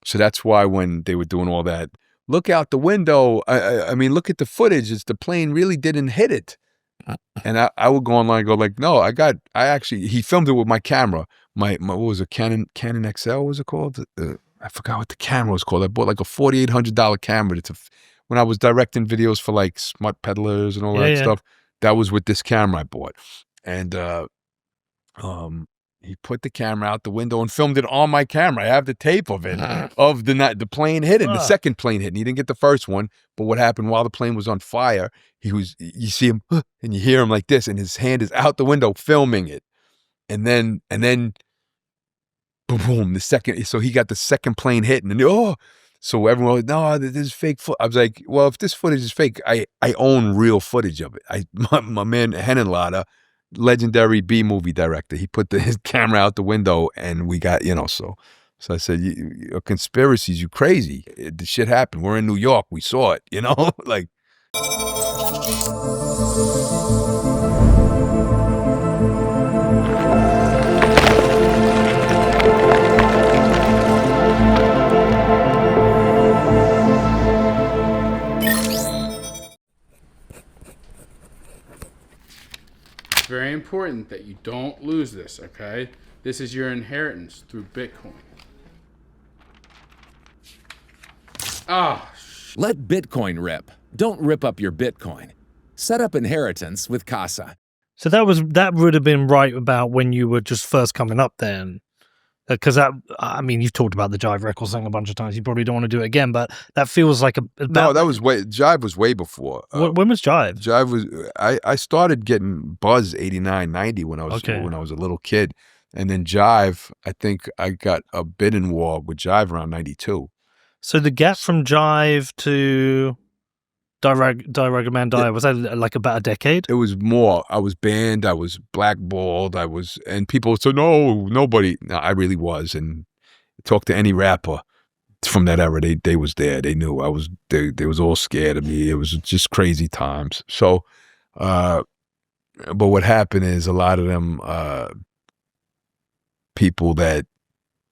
So that's why when they were doing all that, look out the window. I mean, look at the footage. It's the plane really didn't hit it. And I would go online and go like, no, he filmed it with my camera. My what was it? Canon XL was it called? I forgot what the camera was called. I bought like a $4,800 camera. When I was directing videos for like Smart Peddlers and all that stuff. That was with this camera I bought. And he put the camera out the window and filmed it on my camera. I have the tape of it, of the plane hitting, the second plane hitting. He didn't get the first one, but what happened while the plane was on fire, you see him, and you hear him like this, and his hand is out the window filming it. And then, boom, so he got the second plane hitting, and so everyone was, no, this is fake footage. I was like, well, if this footage is fake, I own real footage of it. My man Henenlader, legendary B-movie director, he put his camera out the window, and we got, so I said, conspiracies, you crazy. The shit happened. We're in New York. We saw it, like. Very important that you don't lose this, okay? This is your inheritance through Bitcoin. Let Bitcoin rip. Don't rip up your Bitcoin. Set up inheritance with Casa. So that would have been right about when you were just first coming up then. Because I mean, you've talked about the Jive record thing a bunch of times. You probably don't want to do it again, but that feels like No, that was Jive was way before. When was Jive? Jive was I started getting buzz 89, 90 when I was a little kid, and then Jive, I think I got a bidding war with Jive around 92. So the gap from Jive to Die Rugged Man Die, was that like about a decade? It was more. I was banned. I was blackballed. And people said, no, nobody. No, I really was. And talk to any rapper from that era, they was there. They knew I was. They was all scared of me. It was just crazy times. So, but what happened is a lot of them people that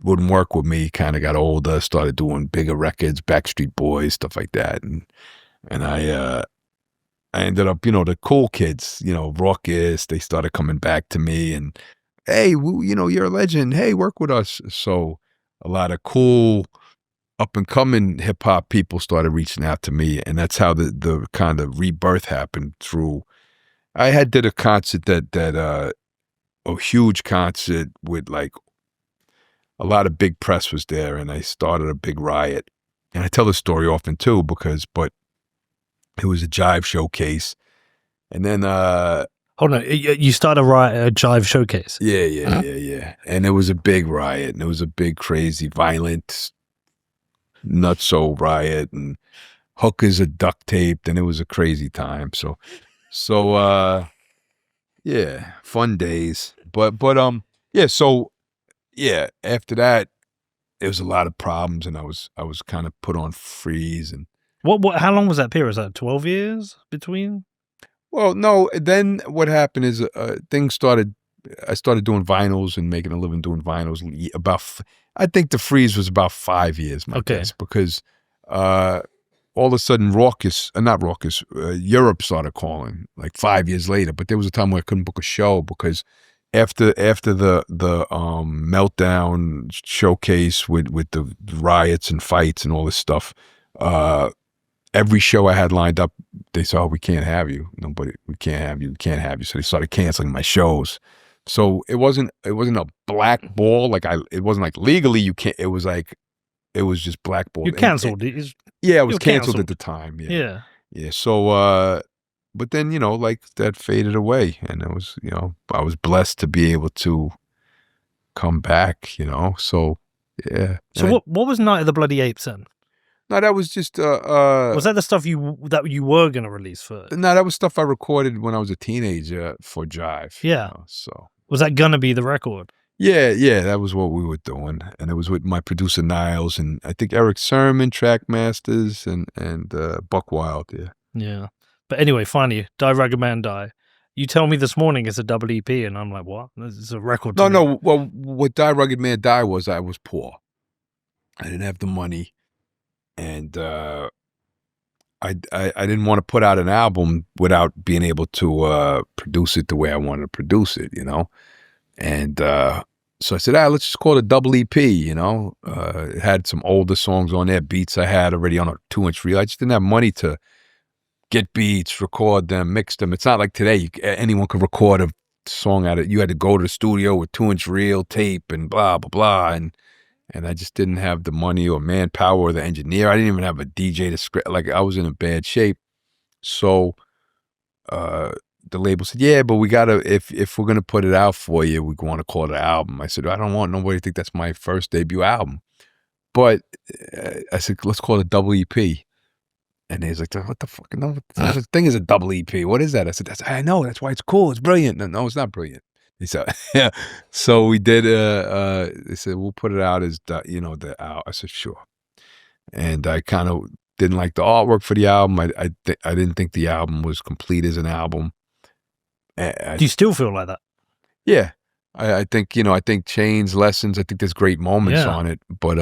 wouldn't work with me kind of got older, started doing bigger records, Backstreet Boys, stuff like that, and I ended up, the cool kids, Raucous, they started coming back to me and, hey, you're a legend. Hey, work with us. So a lot of cool up and coming hip hop people started reaching out to me. And that's how the kind of rebirth happened through. I did a concert a huge concert with like a lot of big press was there, and I started a big riot. And I tell this story often too, but it was a Jive showcase. And then hold on, you started a Jive showcase? Yeah. And it was a big riot, and it was a big, crazy, violent, nutso riot, and hookers are duct taped, and it was a crazy time. So yeah, fun days. But yeah, after that, there was a lot of problems, and I was kind of put on freeze. And what? How long was that period? Was that 12 years between? Well, no. Then what happened is things started. I started doing vinyls and making a living doing vinyls. I think the freeze was about 5 years, my guess, because all of a sudden, Europe started calling like 5 years later. But there was a time where I couldn't book a show because after the meltdown showcase with the riots and fights and all this stuff, every show I had lined up, they said, "Oh, we can't have you. We can't have you. We can't have you." So they started canceling my shows. So it wasn't a blackball. It wasn't like legally you can't. It was just blackball. You canceled. Yeah, it was canceled at the time. Yeah. So, but then, that faded away, and it was, I was blessed to be able to come back, so yeah. So what was Night of the Bloody Apes then? No, that was just, was that the stuff you were going to release first? No, that was stuff I recorded when I was a teenager for Jive. Yeah. So. Was that going to be the record? Yeah, that was what we were doing. And it was with my producer Niles and I think Eric Sermon, Track Masters, and Buck Wild, yeah. Yeah. But anyway, finally, Die Rugged Man Die. You tell me this morning it's a double EP, and I'm like, what? This is a record. No. Well, what Die Rugged Man Die was, I was poor. I didn't have the money, and I didn't want to put out an album without being able to produce it the way I wanted to produce it, And so I said, let's just call it a double EP, It had some older songs on there, beats I had already on a 2-inch reel. I just didn't have money to get beats, record them, mix them. It's not like today anyone could record a song out of it. You had to go to the studio with 2-inch reel, tape, and blah, blah, blah. And I just didn't have the money or manpower or the engineer. I didn't even have a DJ to script. Like, I was in a bad shape. So the label said, yeah, but we got to, if we're going to put it out for you, we want to call it an album. I said, I don't want nobody to think that's my first debut album. But I said, let's call it a double EP. And he's like, what the fuck? No, the thing is a double EP. What is that? I said, I know. That's why it's cool. It's brilliant. No, it's not brilliant. He said, yeah. So we did, they said, we'll put it out as, the album. I said, sure. And I kind of didn't like the artwork for the album. I didn't think the album was complete as an album. Do you still feel like that? Yeah. I think, I think Chains, Lessons, I think there's great moments on it. But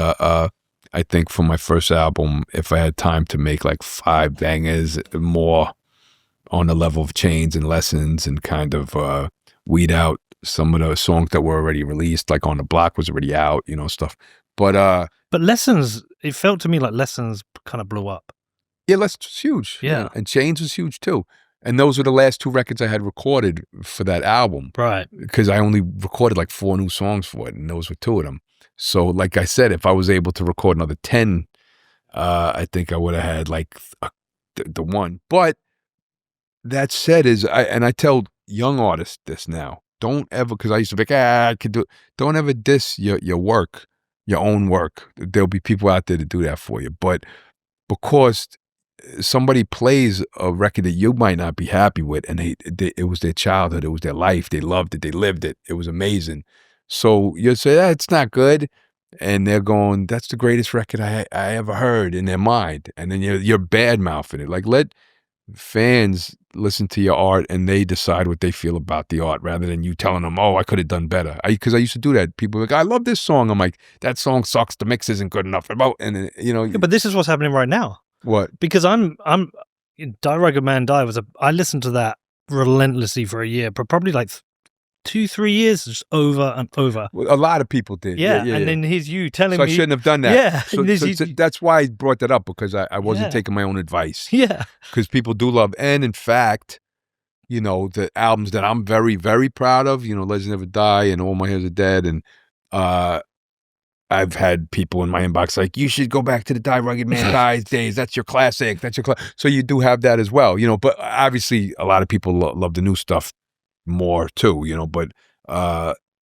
I think for my first album, if I had time to make like 5 bangers more on the level of Chains and Lessons and kind of weed out some of the songs that were already released, like On the Block was already out, stuff. But Lessons, it felt to me like Lessons kind of blew up. Yeah, Lessons was huge. Yeah. And Chains was huge too. And those were the last 2 records I had recorded for that album. Right. Because I only recorded like 4 new songs for it, and those were 2 of them. So, like I said, if I was able to record another 10, I think I would have had like the one. But that said, I tell young artists this now. Don't ever, because I used to be like, I could do it. Don't ever diss your work, your own work. There'll be people out there to do that for you. But because somebody plays a record that you might not be happy with, and it was their childhood, it was their life, they loved it, they lived it, it was amazing. So you'll say, it's not good. And they're going, that's the greatest record I ever heard, in their mind. And then you're bad-mouthing it. Like, let fans listen to your art and they decide what they feel about the art, rather than you telling them, I could have done better. Because I used to do that. People were like, I love this song. I'm like, that song sucks. The mix isn't good enough. And Yeah, but this is what's happening right now. What? Because Die Rugged Man Die I listened to that relentlessly for a year, but probably like 2-3 years, just over and over. Well, a lot of people did. Yeah, and then here's you telling me. So I shouldn't have done that. Yeah. So that's why I brought that up, because I wasn't taking my own advice. Yeah. Because people do love, and in fact, the albums that I'm very, very proud of, Legends Never Die and All My Heroes Are Dead, and I've had people in my inbox like, you should go back to the Die Rugged Man Die days. That's your classic. So you do have that as well, but obviously a lot of people love the new stuff more too, but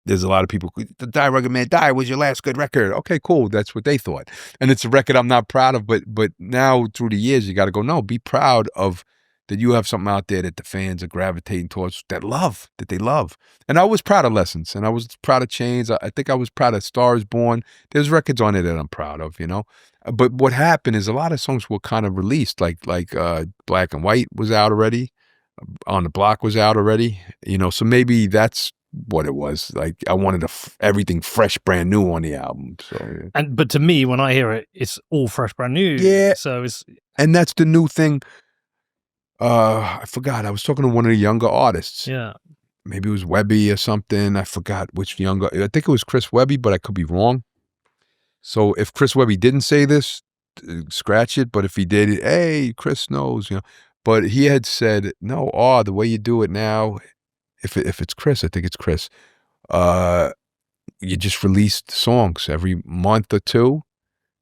there's a lot of people, the Die Rugged Man Die was your last good record. Okay, cool. That's what they thought. And it's a record I'm not proud of, but now through the years, you got to go, no, be proud of that you have something out there that the fans are gravitating towards, that they love. And I was proud of Lessons, and I was proud of Chains. I think I was proud of Star Is Born. There's records on it that I'm proud of, But what happened is a lot of songs were kind of released, like Black and White was out already. On the Block was out already, so maybe that's what it was. Like, I wanted everything fresh, brand new on the album. So, but to me, when I hear it, it's all fresh, brand new. Yeah. So and that's the new thing. I forgot. I was talking to one of the younger artists. Yeah. Maybe it was Webby or something. I forgot which younger. I think it was Chris Webby, but I could be wrong. So if Chris Webby didn't say this, scratch it. But if he did, hey, Chris knows, But he had said, no, the way you do it now, if it's Chris, I think it's Chris, you just release songs every month or 2.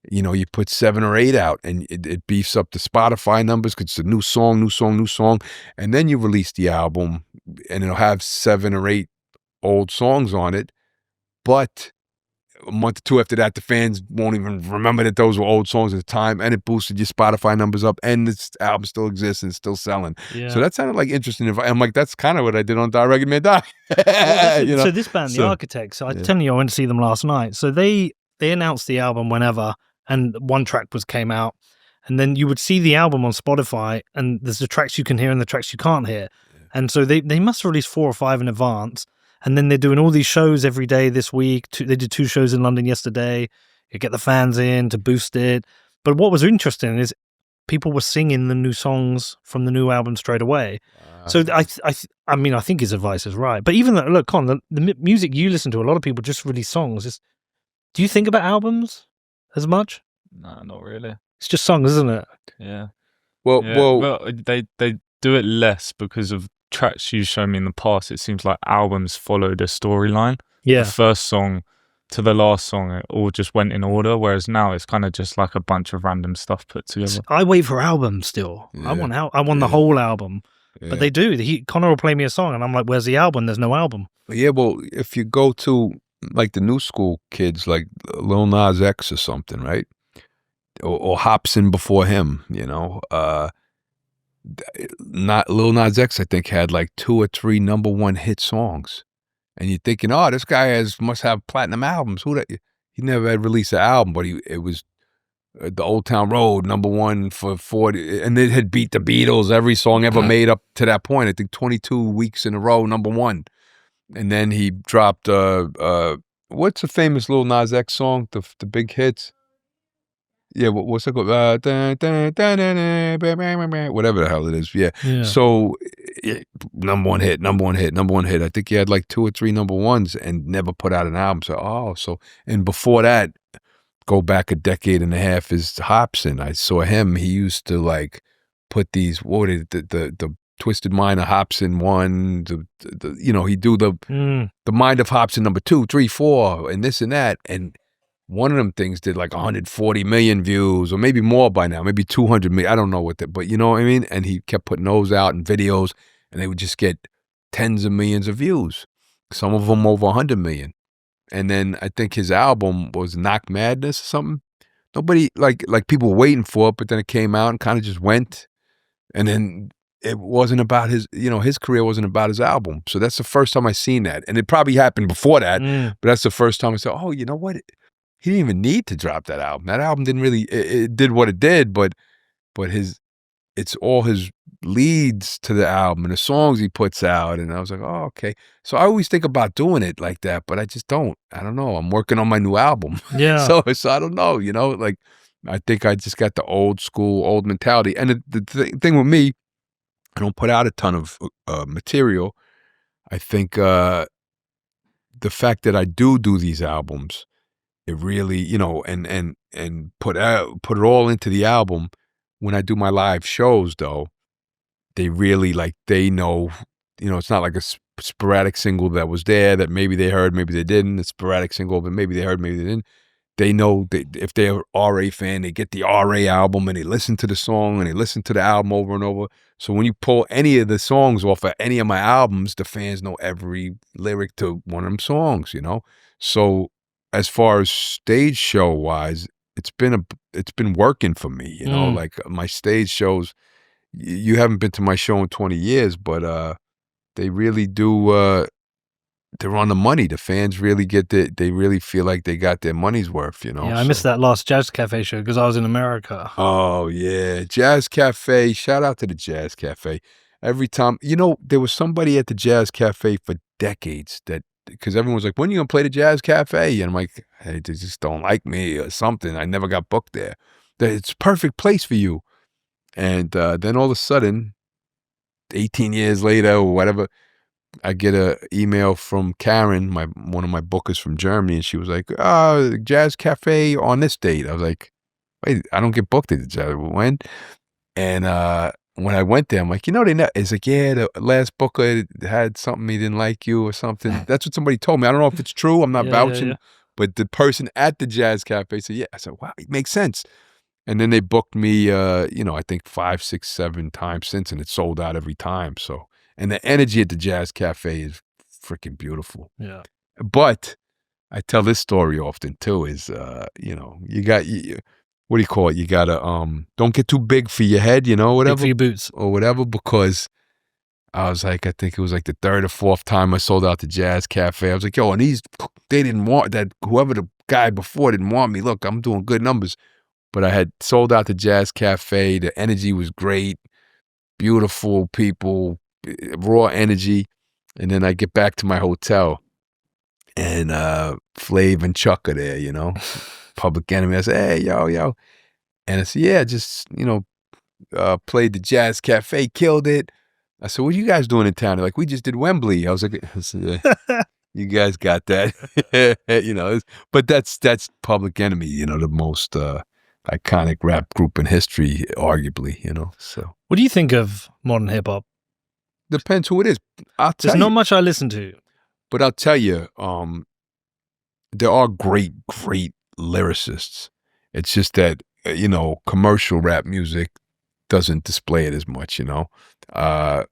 You put 7 or 8 out, and it beefs up the Spotify numbers because it's a new song. And then you release the album, and it'll have 7 or 8 old songs on it. But a month or 2 after that, the fans won't even remember that those were old songs at the time, and it boosted your Spotify numbers up, and this album still exists and it's still selling. Yeah. So that sounded like interesting. I'm like, that's kind of what I did on Die Rugged Man Die. So this band, The Architects, I was telling you, I went to see them last night. So they announced the album whenever, and one track came out, and then you would see the album on Spotify, and there's the tracks you can hear and the tracks you can't hear. Yeah. And so they must release 4 or 5 in advance. And then they're doing all these shows every day this week. They did 2 shows in London yesterday. You get the fans in to boost it. But what was interesting is people were singing the new songs from the new album straight away. So I mean, I think his advice is right. But even look, Con, the music you listen to, a lot of people just release songs. Do you think about albums as much? No, not really. It's just songs, isn't it? Yeah. Well, they do it less because of tracks you shown me in the past. It seems like albums followed a storyline. Yeah. The first song to the last song, it all just went in order, whereas now it's kind of just like a bunch of random stuff put together. I wait for albums still. Yeah. I want the whole album. Yeah. But they do. Connor will play me a song, and I'm like, where's the album? There's no album. Yeah, well, if you go to like the new school kids, like Lil Nas X or something, right? Or Hobson before him, not Lil Nas X, I think, had like 2 or 3 #1 hit songs, and you're thinking, this guy must have platinum albums. He never had released an album, but it was the Old Town Road #1 for 40, and it had beat the Beatles every song ever made up to that point. I think 22 weeks in a row #1, and then he dropped what's the famous Lil Nas X song, the big hits. Yeah, what's it called? Whatever the hell it is. Yeah. So, #1 hit. I think he had like 2 or 3 #1s and never put out an album. So, and before that, go back a decade and a half, is Hobson. I saw him. He used to like put these, the Twisted Mind of Hobson 1, he'd do the Mind of Hobson number 2, 3, 4, and this and that. And one of them things did like 140 million views, or maybe more by now, maybe 200 million. I don't know but you know what I mean? And he kept putting those out in videos, and they would just get tens of millions of views. Some of them over 100 million. And then I think his album was Knock Madness or something. Nobody, like people were waiting for it, but then it came out and kind of just went. And then it wasn't about his career wasn't about his album. So that's the first time I seen that. And it probably happened before that, but that's the first time I said, oh, you know what? He didn't even need to drop that album. That album didn't really, it did what it did, but it's all his leads to the album and the songs he puts out. And I was like, oh, okay. So I always think about doing it like that, but I just don't. I don't know. I'm working on my new album. Yeah. So I don't know, like I think I just got the old mentality. And the thing with me, I don't put out a ton of material. I think the fact that I do these albums, it really, and put it all into the album. When I do my live shows, though, they really they know, it's not like a sporadic single that was there that maybe they heard, maybe they didn't. A sporadic single, but maybe they heard, maybe they didn't. They know that if they're an RA fan, they get the RA album and they listen to the song and they listen to the album over and over. So when you pull any of the songs off of any of my albums, the fans know every lyric to one of them songs, So as far as stage show wise, it's been working for me, like my stage shows. You haven't been to my show in 20 years, but they really do. They're on the money. The fans really they really feel like they got their money's worth, Yeah, I missed that last Jazz Cafe show because I was in America. Oh, yeah. Jazz Cafe. Shout out to the Jazz Cafe. Every time, there was somebody at the Jazz Cafe for decades because everyone was like, when are you going to play the Jazz Cafe? And I'm like, hey, they just don't like me or something. I never got booked there. It's a perfect place for you. And then all of a sudden, 18 years later or whatever, I get an email from Karen, one of my bookers from Germany, and she was like, Jazz Cafe on this date. I was like, wait, I don't get booked at the Jazz. When? And when I went there, I'm like, it's like, yeah, the last booker had something, he didn't like you or something. That's what somebody told me. I don't know if it's true. I'm not vouching. But the person at the Jazz Cafe said, yeah. I said, wow, it makes sense. And then they booked me, I think 5, 6, 7 times since, and it sold out every time. So, and the energy at the Jazz Cafe is freaking beautiful. Yeah. But I tell this story often too, is, you got, what do you call it? You got to, don't get too big for your head, whatever. Big for your boots. Or whatever, because I was like, I think it was like the 3rd or 4th time I sold out the Jazz Cafe. I was like, yo, and they didn't want that, whoever the guy before didn't want me. Look, I'm doing good numbers. But I had sold out the Jazz Cafe. The energy was great. Beautiful people, raw energy. And then I get back to my hotel and Flav and Chuck are there, Public Enemy. I said, hey, yo. And I said, yeah, just, played the Jazz Cafe, killed it. I said, what are you guys doing in town? They're like, we just did Wembley. I said, you guys got that. But that's Public Enemy, the most iconic rap group in history, arguably, so. What do you think of modern hip hop? Depends who it is. There's not much I listen to. But I'll tell you, there are great lyricists. It's just that, commercial rap music doesn't display it as much, I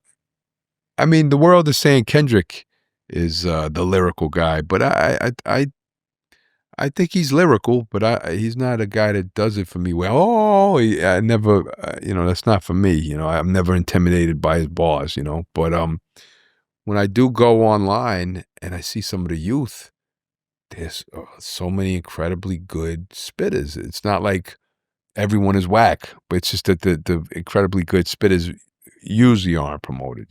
mean, the world is saying Kendrick is the lyrical guy, but I think he's lyrical, but he's not a guy that does it for me. Well, I never, that's not for me. I'm never intimidated by his bars, But when I do go online and I see some of the youth, there's so many incredibly good spitters. It's not like everyone is whack, but it's just that the incredibly good spitters usually aren't promoted,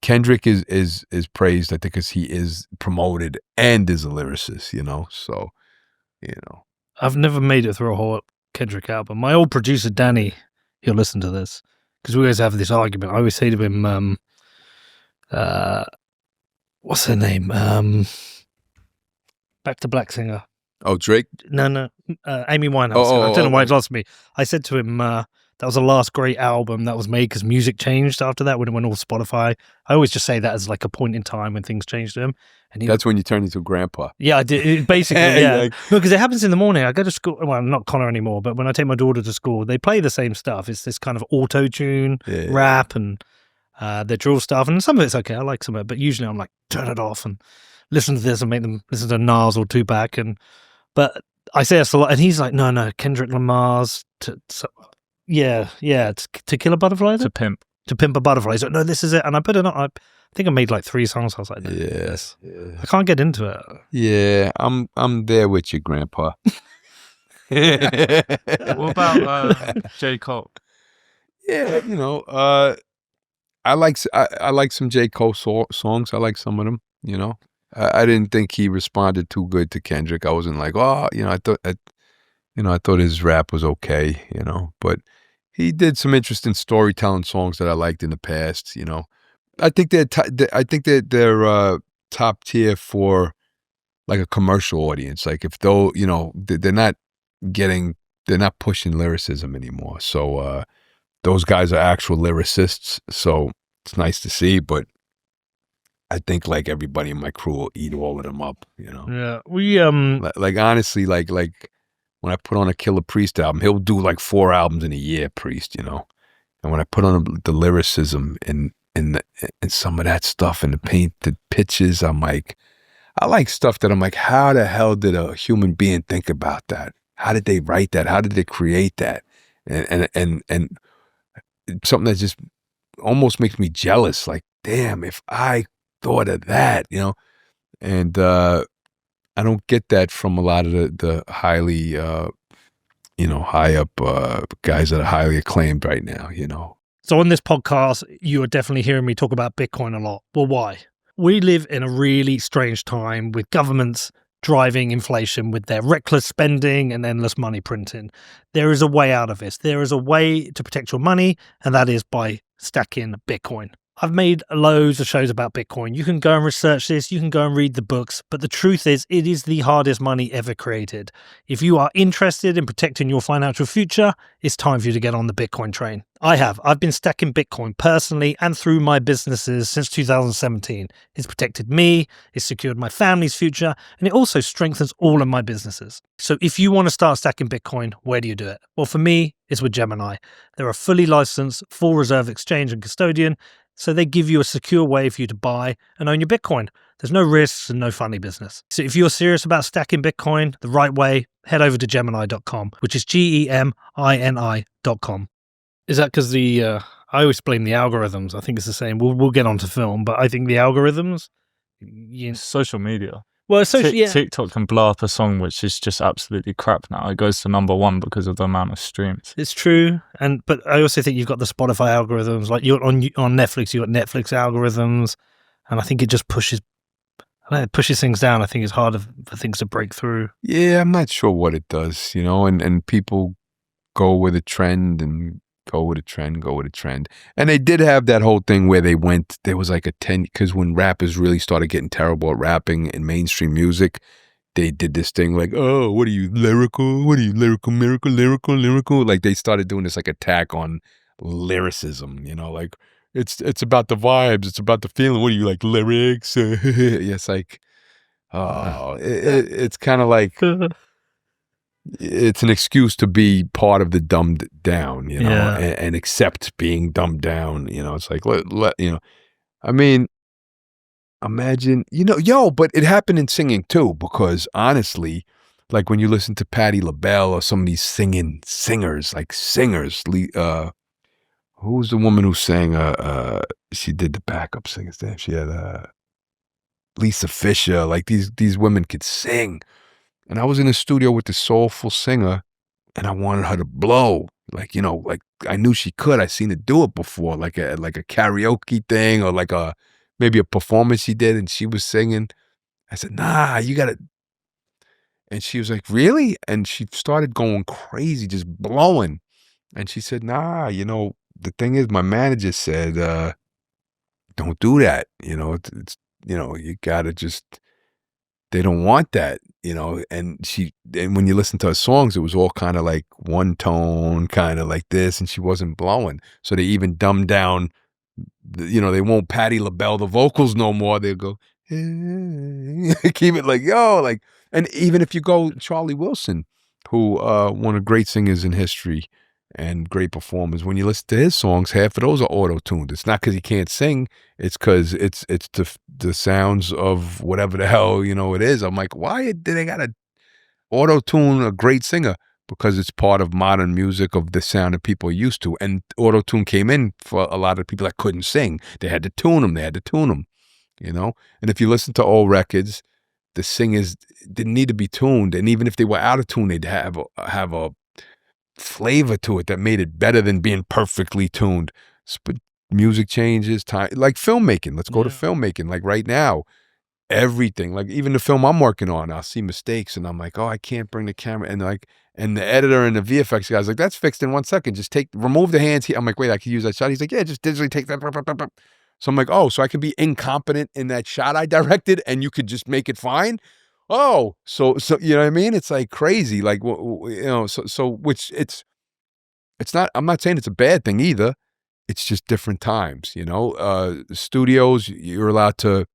Kendrick is praised, I think, because he is promoted and is a lyricist, so. I've never made it through a whole Kendrick album. My old producer, Danny, he'll listen to this because we always have this argument. I always say to him, what's her name? Back to Black singer. Oh, Drake? No. Amy Winehouse. I don't know why it lost me. I said to him, that was the last great album that was made because music changed after that when it went all Spotify. I always just say that as like a point in time when things changed to him. And That's when you turn into grandpa. yeah, I did. Basically, yeah. Like- Because it happens in the morning. I go to school. Well, not Connor anymore, but when I take my daughter to school, they play the same stuff. It's this kind of auto-tune, rap, and the drill stuff. And some of it's okay. I like some of it. But usually I'm like, turn it off and listen to this and make them listen to Nas or Tupac. But I say that's a lot. And he's like, no, Kendrick Lamar's To Kill a Butterfly? To Pimp. To Pimp a Butterfly. He's like, no, this is it. And I put it on. I think I made like 3 songs. I was like, no, Yes. I can't get into it. Yeah, I'm there with you, grandpa. What about J. Cole? Yeah, you know, I like some J. Cole songs. I like some of them. You know, I didn't think he responded too good to Kendrick. I wasn't like, oh, you know, I thought his rap was okay. You know, but he did some interesting storytelling songs that I liked in the past. You know, I think they're top tier for like a commercial audience. Like if though, you know, they're not pushing lyricism anymore. So those guys are actual lyricists. So it's nice to see, but I think like everybody in my crew will eat all of them up, you know? Yeah. We, like honestly, like when I put on a Killer Priest album, he'll do like 4 albums in a year, Priest, you know? And when I put on the lyricism and some of that stuff and the painted pictures, I'm like, I like stuff that I'm like, how the hell did a human being think about that? How did they write that? How did they create that? And something that just almost makes me jealous. Like, damn, if I thought of that, you know? And I don't get that from a lot of the highly, high up guys that are highly acclaimed right now, you know? So on this podcast, you are definitely hearing me talk about Bitcoin a lot. Well, why? We live in a really strange time with governments driving inflation with their reckless spending and endless money printing. There is a way out of this. There is a way to protect your money, and that is by stacking Bitcoin. I've made loads of shows about Bitcoin. You can go and research this. You can go and read the books. But the truth is, it is the hardest money ever created. If you are interested in protecting your financial future, it's time for you to get on the Bitcoin train. I've been stacking Bitcoin personally and through my businesses since 2017. It's protected me, it's secured my family's future, and it also strengthens all of my businesses. So if you want to start stacking Bitcoin, where do you do it? Well, for me, it's with Gemini. They're a fully licensed, full reserve exchange and custodian, so they give you a secure way for you to buy and own your Bitcoin. There's no risks and no funny business. So if you're serious about stacking Bitcoin the right way, head over to Gemini.com, which is GEMINI.com. Is that because I always blame the algorithms. I think it's the same. We'll get onto film, but I think the algorithms... Social media. Well, yeah. TikTok can blow up a song which is just absolutely crap now. It goes to #1 because of the amount of streams. It's true, but I also think you've got the Spotify algorithms. Like you're on Netflix, you've got Netflix algorithms, and I think it just pushes things down. I think it's harder for things to break through. Yeah, I'm not sure what it does, you know, and people go with a trend and go with a trend. And they did have that whole thing where there was like a 10, because when rappers really started getting terrible at rapping in mainstream music, they did this thing like, oh, what are you, lyrical? What are you, lyrical? Like they started doing this like attack on lyricism, you know, like it's about the vibes, it's about the feeling. What are you, like, lyrics? It's like, oh, it's kind of like, it's an excuse to be part of the dumbed down, you know, and accept being dumbed down. You know, it's like, you know, I mean, imagine, you know, but it happened in singing too, because honestly, like when you listen to Patti LaBelle or some of these singers, who's the woman who sang, she did the backup singers there. She had, Lisa Fisher, like these women could sing. And I was in the studio with the soulful singer, and I wanted her to blow. Like, you know, like I knew she could. I seen her do it before, like a karaoke thing or like maybe a performance she did, and she was singing. I said, nah, you gotta. And she was like, really? And she started going crazy, just blowing. And she said, nah, you know, the thing is, my manager said, don't do that. You know, it's you know, you gotta just they don't want that, you know. And when you listen to her songs, it was all kind of like one tone, kind of like this, and she wasn't blowing. So they even dumbed down, you know, they won't Patti LaBelle the vocals no more. They'll go, keep it like, yo, like, and even if you go Charlie Wilson, who one of the great singers in history and great performers, when you listen to his songs, half of those are auto-tuned. It's not because he can't sing, it's because it's the sounds of whatever the hell, you know, it is. I'm like, why did they gotta auto-tune a great singer? Because it's part of modern music, of the sound that people are used to. And auto-tune came in for a lot of people that couldn't sing. They had to tune them, you know? And if you listen to old records, the singers didn't need to be tuned. And even if they were out of tune, they'd have a flavor to it that made it better than being perfectly tuned. But music changes, time, like filmmaking. Let's go to filmmaking. Like right now, everything, like even the film I'm working on, I'll see mistakes and I'm like, oh, I can't bring the camera. And the editor and the VFX guy's like, that's fixed in 1 second. Just remove the hands here. I'm like, wait, I can use that shot. He's like, yeah, just digitally take that. So I'm like, oh, so I can be incompetent in that shot I directed and you could just make it fine? Oh, so you know what I mean? It's like crazy. Like, you know, which it's not, I'm not saying it's a bad thing either. It's just different times, you know? Studios, you're allowed to,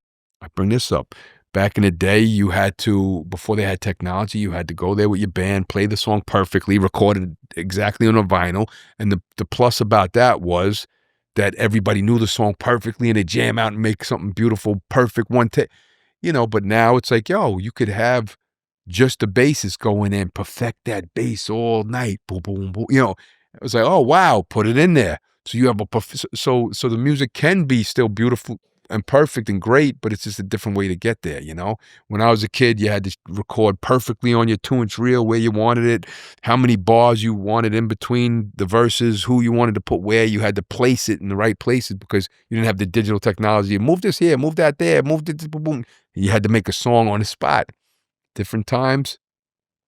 I bring this up. Back in the day, you had to, before they had technology, you had to go there with your band, play the song perfectly, record it exactly on a vinyl. And the plus about that was that everybody knew the song perfectly and they jam out and make something beautiful, perfect one take. You know, but now it's like, yo, you could have just the bassist go in and perfect that bass all night. Boom, boom, boom. You know, it was like, oh, wow, put it in there. So you have so the music can be still beautiful and perfect and great, but it's just a different way to get there, you know? When I was a kid, you had to record perfectly on your 2-inch reel where you wanted it, how many bars you wanted in between the verses, who you wanted to put where. You had to place it in the right places because you didn't have the digital technology. Move this here, move that there, move this, boom, boom. You had to make a song on the spot. Different times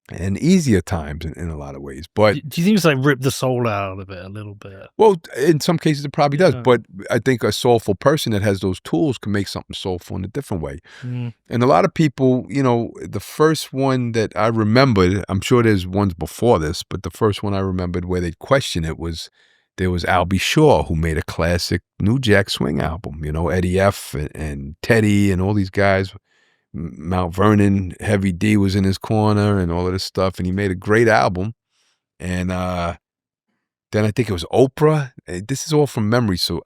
and easier times in a lot of ways. But do you think it's like rip the soul out of it a little bit? Well, in some cases it probably does, but I think a soulful person that has those tools can make something soulful in a different way. And a lot of people, you know, the first one that I remembered, I'm sure there's ones before this, but the first one I remembered where they'd question it was, there was Albie Shaw, who made a classic New Jack Swing album, you know, Eddie F. and Teddy and all these guys. Mount Vernon, Heavy D was in his corner and all of this stuff. And he made a great album. And then I think it was Oprah. This is all from memory. So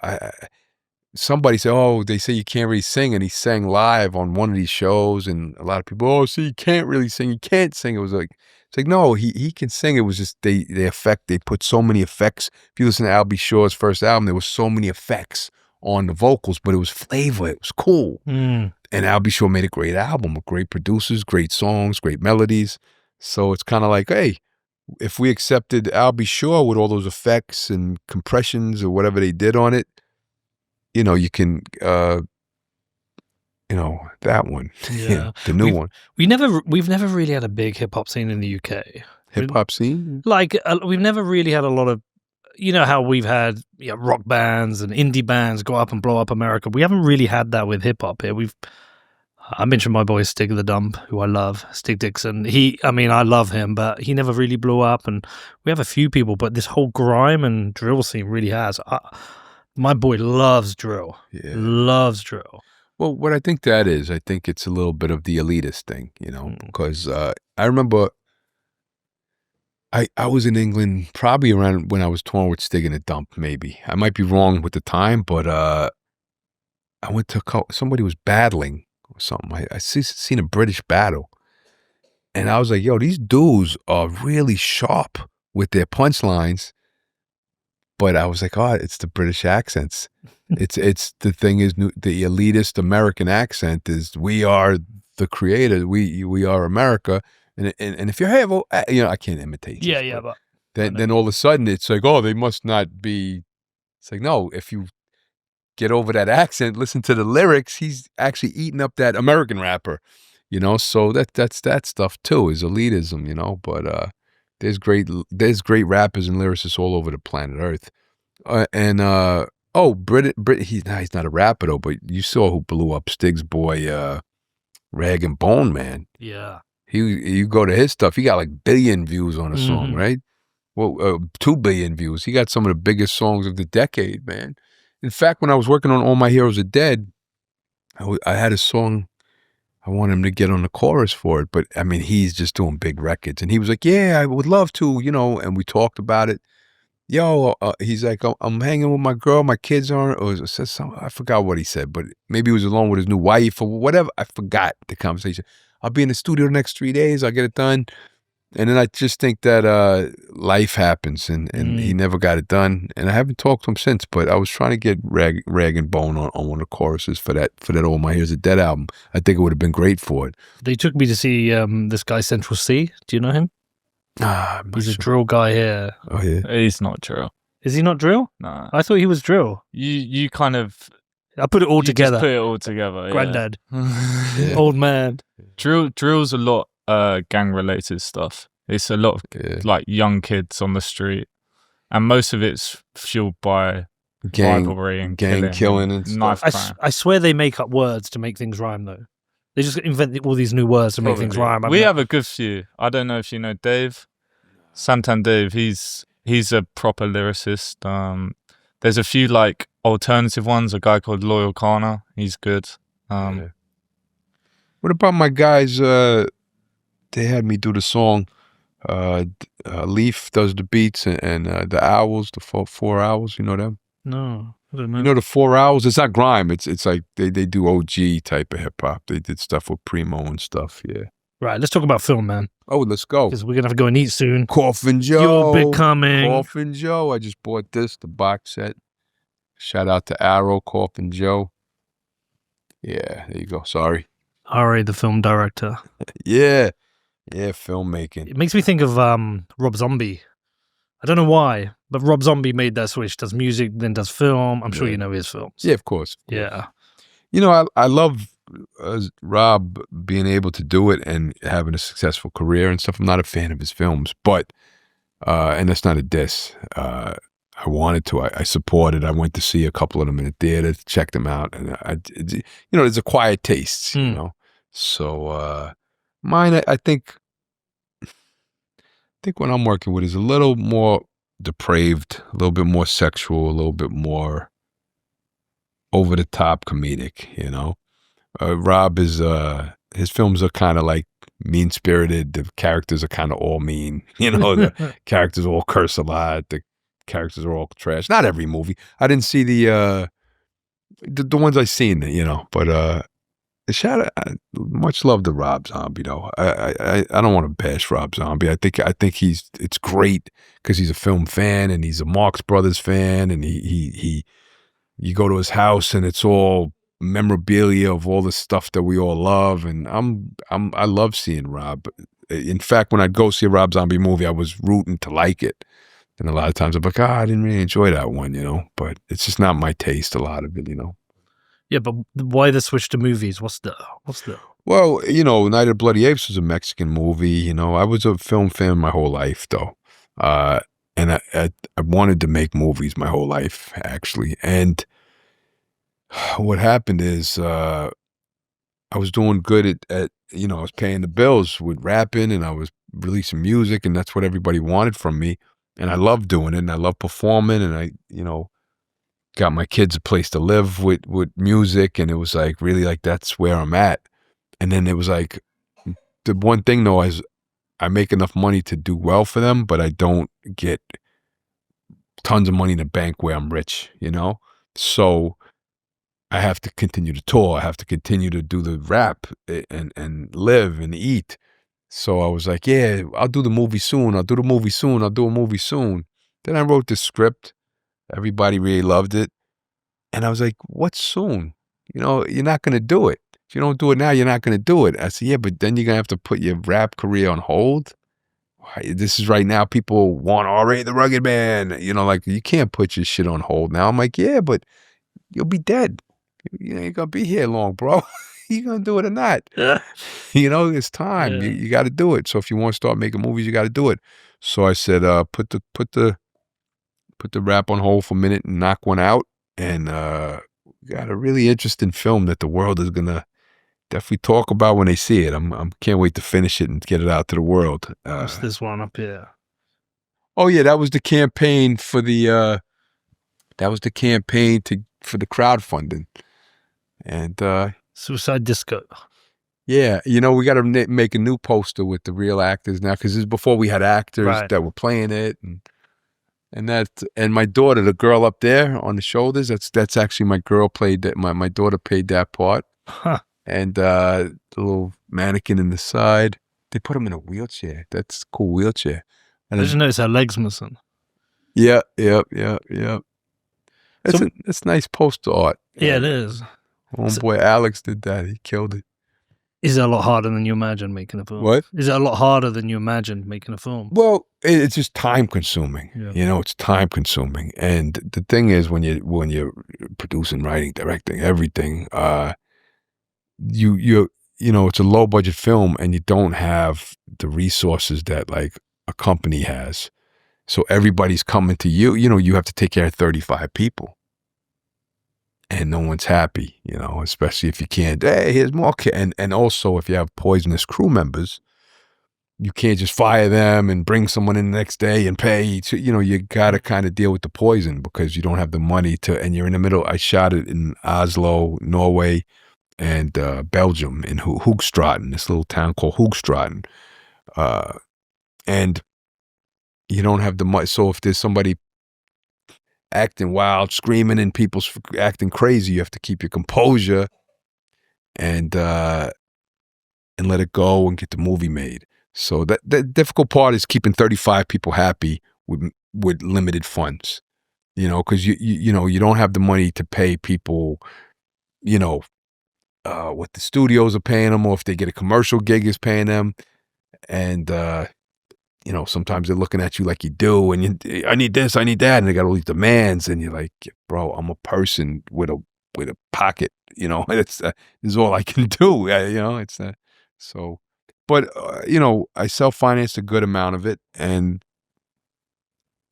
somebody said, oh, they say you can't really sing. And he sang live on one of these shows. And a lot of people, oh, see, you can't really sing. You can't sing. It was like, it's like, no, he can sing. It was just they put so many effects. If you listen to Albie Shaw's first album, there was so many effects on the vocals, but it was flavor. It was cool. And Albie Shaw made a great album with great producers, great songs, great melodies. So it's kind of like, hey, if we accepted Albie Shaw with all those effects and compressions or whatever they did on it, you know, you can, you know, that one, the new one. We've never really had a big hip hop scene in the UK. Hip hop scene? Like we've never really had a lot of, you know how we've had rock bands and indie bands go up and blow up America. We haven't really had that with hip hop here. I mentioned my boy Stig the Dump, who I love, Stig Dixon. I love him, but he never really blew up. And we have a few people, but this whole grime and drill scene really has. My boy loves drill. Yeah. Loves drill. Well, what I think that is, I think it's a little bit of the elitist thing, you know, because I remember I was in England probably around when I was touring with Stig and the Dump, maybe. I might be wrong with the time, but I went to somebody was battling or something. I seen a British battle. And I was like, yo, these dudes are really sharp with their punchlines. But I was like, oh, it's the British accents. It's the thing is the elitist American accent is we are the creator. We are America. And if you're, hey, well, you know, I can't imitate. But then all of a sudden it's like, oh, they must not be. It's like, no, if you get over that accent, listen to the lyrics, he's actually eating up that American rapper, you know. So that's that stuff too, is elitism, you know. But there's great rappers and lyricists all over the planet Earth. Brit, he's not a rapper though, but you saw who blew up Stig's boy. Rag and Bone, man. Yeah. You go to his stuff, he got like billion views on a song, right? Well, 2 billion views. He got some of the biggest songs of the decade, man. In fact, when I was working on All My Heroes Are Dead, I had a song. I wanted him to get on the chorus for it, but I mean, he's just doing big records. And he was like, yeah, I would love to, you know, and we talked about it. Yo, he's like, I'm hanging with my girl, my kids aren't, or said something, I forgot what he said, but maybe he was alone with his new wife or whatever. I forgot the conversation. I'll be in the studio the next 3 days. I'll get it done. And then I just think that life happens, and he never got it done. And I haven't talked to him since, but I was trying to get Rag and Bone on one of the choruses for that All My Heroes Are Dead album. I think it would have been great for it. They took me to see this guy, Central C. Do you know him? He's a drill guy here. Oh, yeah. He's not drill. Is he not drill? Nah. I thought he was drill. You kind of... I put it all you together. Just put it all together. Granddad. Yeah. Old man. Drill's a lot gang-related stuff. It's a lot of like young kids on the street. And most of it's fueled by rivalry and killing and stuff. I swear they make up words to make things rhyme, though. They just invent all these new words to make things rhyme. We have a good few. I don't know if you know Dave. Santan Dave, he's a proper lyricist. There's a few like alternative ones. A guy called Loyal Kana, he's good. What about my guys? They had me do the song. Leaf does the beats, and the Owls, the 4 Owls. You know them? No, I don't know. You know the 4 Owls? It's not grime. It's like they do OG type of hip hop. They did stuff with Primo and stuff. Yeah. Right, let's talk about film, man. Oh, let's go. Because we're gonna have to go and eat soon. Coffin Joe. You're becoming. Coffin Joe. I just bought the box set. Shout out to Arrow, Coffin Joe. Yeah, there you go. Sorry. Ari, the film director. Yeah, filmmaking. It makes me think of Rob Zombie. I don't know why, but Rob Zombie made that switch. Does music, then does film. I'm sure you know his films. Yeah, of course. Yeah. You know, I love Rob being able to do it and having a successful career and stuff. I'm not a fan of his films, but, and that's not a diss. I wanted to. I supported. I went to see a couple of them in the theater, checked them out, and you know, there's a quiet taste, you know. So mine, I think what I'm working with is a little more depraved, a little bit more sexual, a little bit more over the top comedic, you know. Rob is his films are kind of like mean spirited. The characters are kind of all mean, you know. The characters all curse a lot. The characters are all trash. Not every movie. I didn't see the ones I seen, you know. But much love to Rob Zombie though. I don't want to bash Rob Zombie. I think it's great because he's a film fan and he's a Marx Brothers fan, and he you go to his house and it's all memorabilia of all the stuff that we all love, and I love seeing Rob. In fact, when I'd go see a Rob Zombie movie, I was rooting to like it, and a lot of times I'm like, I didn't really enjoy that one, you know. But it's just not my taste. A lot of it, you know. Yeah, but why the switch to movies? What's the? Well, you know, Night of the Bloody Apes was a Mexican movie. You know, I was a film fan my whole life, though, and I wanted to make movies my whole life, actually, and what happened is I was doing good at you know, I was paying the bills with rapping, and I was releasing music, and that's what everybody wanted from me, and I loved doing it, and I loved performing, and I, you know, got my kids a place to live with music, and it was like really like that's where I'm at. And then it was like the one thing though is I make enough money to do well for them, but I don't get tons of money in the bank where I'm rich, you know? So I have to continue to tour. I have to continue to do the rap and live and eat. So I was like, yeah, I'll do the movie soon. I'll do the movie soon. I'll do a movie soon. Then I wrote the script. Everybody really loved it. And I was like, what soon? You know, you're not going to do it. If you don't do it now, you're not going to do it. I said, yeah, but then you're going to have to put your rap career on hold. This is right now. People want R.A. the Rugged Man. You know, like you can't put your shit on hold now. I'm like, yeah, but you'll be dead. You ain't going to be here long, bro. You going to do it or not? You know, it's time. Yeah. You got to do it. So if you want to start making movies, you got to do it. So I said, put the rap on hold for a minute and knock one out. And got a really interesting film that the world is going to definitely talk about when they see it. I'm can't wait to finish it and get it out to the world. What's this one up here? Oh yeah, that was the campaign for the for the crowdfunding, and Suicide Disco. yeah, we got to make a new poster with the real actors now, because this is before we had actors Right. that were playing it, and my daughter, the girl up there on the shoulders, that's actually my girl played that. My daughter played that part, Huh. and the little mannequin in the side, they put him in a wheelchair. That's a cool wheelchair. I And just noticed her legs missing. yeah. It's nice poster art. Yeah, it is. Homeboy Alex did that. He killed it. Is it a lot harder than you imagined making a film? What? Is it a lot harder than you imagined making a film? Well, it's just time consuming. Yeah. It's time consuming. And the thing is, when you're producing, writing, directing, everything, it's a low budget film, and you don't have the resources that like a company has. So everybody's coming to you. You have to take care of 35 people. And no one's happy, especially if you can't, hey, here's more. And also, if you have poisonous crew members, you can't just fire them and bring someone in the next day and pay. So, you got to kind of deal with the poison, because you don't have the money to, and you're in the middle. I shot it in Oslo, Norway, and Belgium, in Hoogstraten, this little town called Hoogstraten. And you don't have the money. So if there's somebody acting wild, screaming, and people's acting crazy, you have to keep your composure and let it go and get the movie made. So the difficult part is keeping 35 people happy with limited funds, because you don't have the money to pay people, what the studios are paying them, or if they get a commercial gig is paying them. And sometimes they're looking at you like you do, and I need this, I need that, and they got all these demands, and you're like, bro, I'm a person with a pocket, this is all I can do, it's so. But I self-financed a good amount of it, and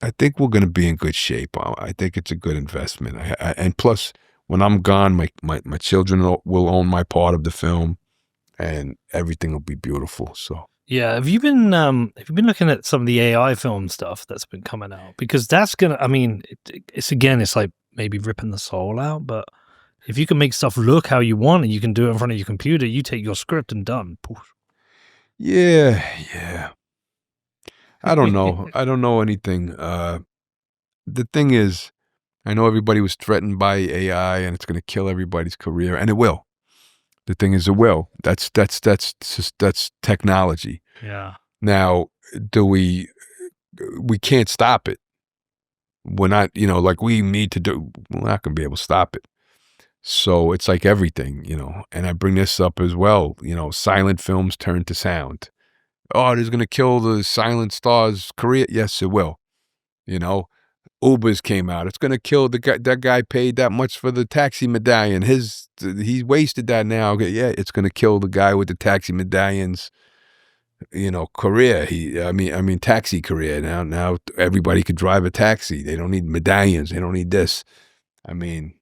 I think we're going to be in good shape. I think it's a good investment, and plus, when I'm gone, my children will own my part of the film, and everything will be beautiful. So. Yeah, have you been looking at some of the AI film stuff that's been coming out? Because that's gonna, it's like maybe ripping the soul out, but if you can make stuff look how you want and you can do it in front of your computer, you take your script and done. Poof. Yeah. I don't know. I don't know anything. The thing is, I know everybody was threatened by AI and it's going to kill everybody's career, and it will. The thing is, it will. That's technology. Yeah. Now, we can't stop it. We're not, like we need to do. We're not going to be able to stop it. So it's like everything, And I bring this up as well. Silent films turn to sound. Oh, it is going to kill the silent stars' career. Yes, it will. Ubers came out. It's going to kill the guy. That guy paid that much for the taxi medallion. He wasted that now. Yeah, it's going to kill the guy with the taxi medallions, career. Taxi career. Now everybody could drive a taxi. They don't need medallions. They don't need this. Animators,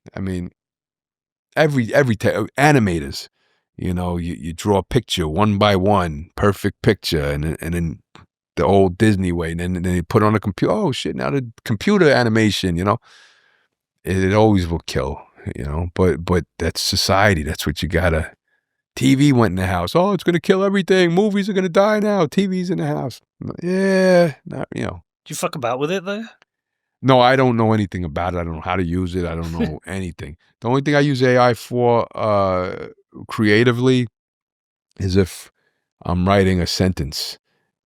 you draw a picture one by one, perfect picture, and then the old Disney way, and then they put on a computer. Oh shit! Now the computer animation, it always will kill, But that's society. That's what you gotta. TV went in the house. Oh, it's gonna kill everything. Movies are gonna die now. TV's in the house. Yeah, not. Do you fuck about with it though? No, I don't know anything about it. I don't know how to use it. I don't know anything. The only thing I use AI for creatively is if I'm writing a sentence.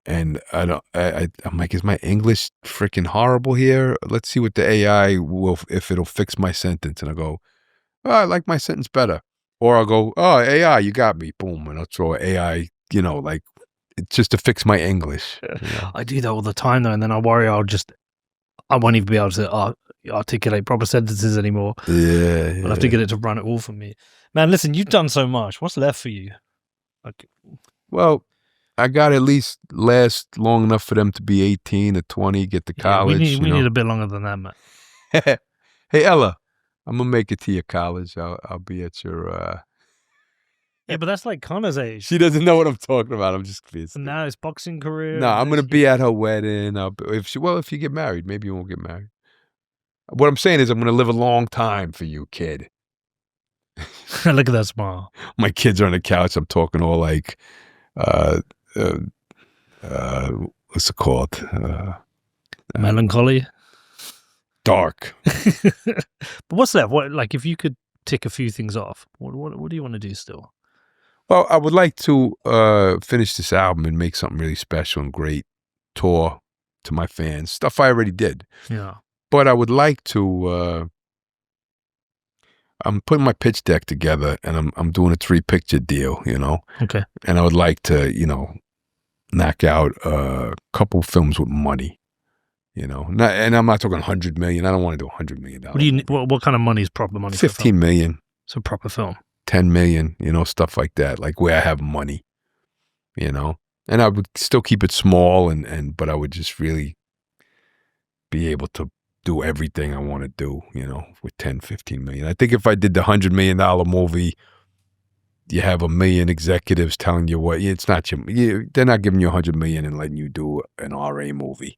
And I'm like, is my English freaking horrible here? Let's see what the AI if it'll fix my sentence. And I go, oh, I like my sentence better. Or I'll go, oh, AI, you got me. Boom. And I'll throw AI, like it's just to fix my English. I do that all the time though. And then I worry I won't even be able to articulate proper sentences anymore. Yeah. I'll have to get it to run it all for me. Man, listen, you've done so much. What's left for you? Well, I got to at least last long enough for them to be 18 or 20, get to college. We need a bit longer than that, man. Hey, Ella, I'm going to make it to your college. I'll be at your Yeah, but that's like Connor's age. She doesn't know what I'm talking about. I'm just kidding. And now his boxing career. No, and I'm then gonna be at her wedding. If you get married, maybe you won't get married. What I'm saying is, I'm gonna live a long time for you, kid. Look at that smile. My kids are on the couch. I'm talking all like, what's it called? Melancholy. Dark. But what's that? What, like, if you could tick a few things off, what do you want to do still? Well, I would like to finish this album and make something really special and great. Tour to my fans. Stuff I already did. Yeah. But I would like to. I'm putting my pitch deck together, and I'm doing a 3-picture deal. Okay. And I would like to, knock out a couple films with money. And I'm not talking 100 million. I don't want to do $100 million. What do you? What kind of money is proper money? 15 million. It's a proper film. 10 million. Stuff like that. Like where I have money. And I would still keep it small, but I would just really be able to do everything I want to do, with 10, 15 million. I think if I did the $100 million movie, you have 1 million executives telling you what, it's not they're not giving you 100 million and letting you do an RA movie.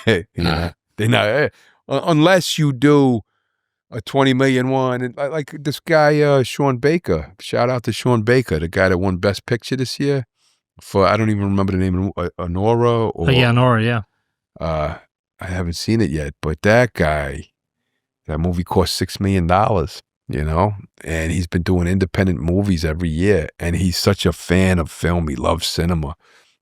They're not, unless you do a 20 million one. And like this guy, Sean Baker, shout out to Sean Baker, the guy that won Best Picture this year for, I don't even remember the name, Honora or. Oh, yeah, Honora, yeah. I haven't seen it yet, but that guy, that movie cost $6 million, and he's been doing independent movies every year, and he's such a fan of film. He loves cinema.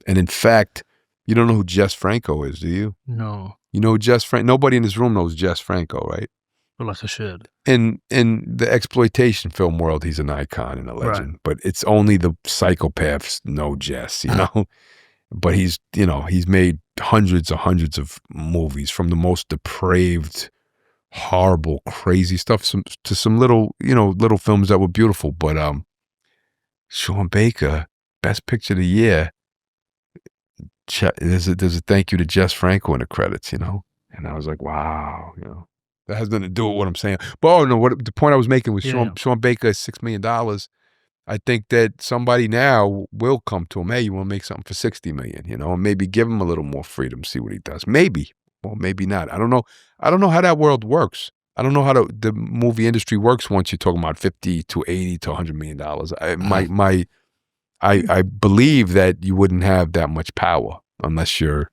And in fact, you don't know who Jess Franco is, do you? No. You know who Jess Franco? Nobody in this room knows Jess Franco, right? But like I should. In the exploitation film world, he's an icon and a legend, right. But it's only the psychopaths know Jess, But he's made hundreds of movies, from the most depraved, horrible, crazy stuff to some little films that were beautiful. But Sean Baker, Best Picture of the Year. There's a thank you to Jess Franco in the credits, and I was like, wow, that has nothing to do with what I'm saying. But what the point I was making was Sean Baker is $6 million. I think that somebody now will come to him. Hey, you want to make something for 60 million, and maybe give him a little more freedom, see what he does. Maybe, well, maybe not. I don't know. I don't know how that world works. I don't know how the movie industry works once you're talking about 50 to 80 to $100 million. I believe that you wouldn't have that much power unless you're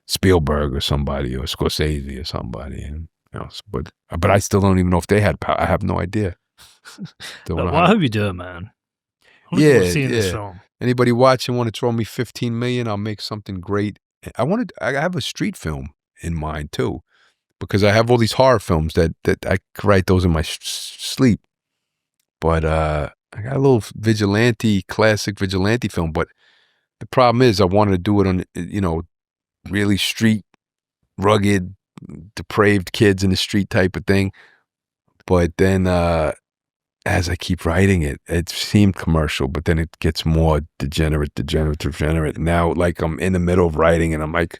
Spielberg or somebody, or Scorsese or somebody. But I still don't even know if they had power. I have no idea. Well, I hope you do it, man. Seeing this film. Anybody watching want to throw me 15 million? I'll make something great. I have a street film in mind too, because I have all these horror films that I write those in my sleep. But I got a little classic vigilante film. But the problem is, I wanted to do it on really street, rugged, depraved kids in the street type of thing. But then as I keep writing it seemed commercial, but then it gets more degenerate. Now, like, I'm in the middle of writing and I'm like,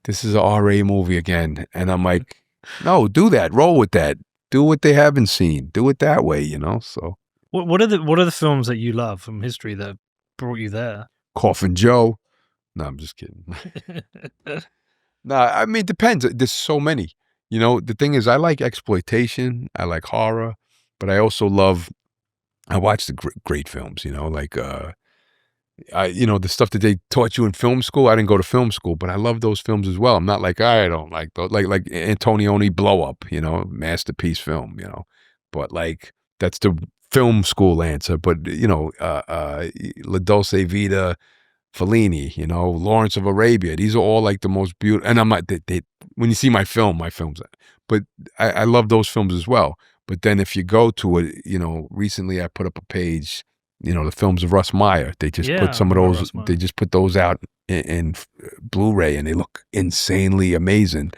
this is an RA movie again. And I'm like, no, do that. Roll with that. Do what they haven't seen. Do it that way, So what are the films that you love from history that brought you there? Coffin Joe. No, I'm just kidding. No, I mean, it depends. There's so many. The thing is, I like exploitation. I like horror. But I also I watch the great films, like, the stuff that they taught you in film school. I didn't go to film school, but I love those films as well. I'm not like, I don't like those, like Antonioni Blow Up, masterpiece film, but like, that's the film school answer. But, La Dolce Vita, Fellini, Lawrence of Arabia, these are all like the most beautiful. And I'm not, when you see my films, but I love those films as well. But then if you go to it, recently I put up a page, the films of Russ Meyer. They just put some of those, they just put those out in Blu-ray, and they look insanely amazing.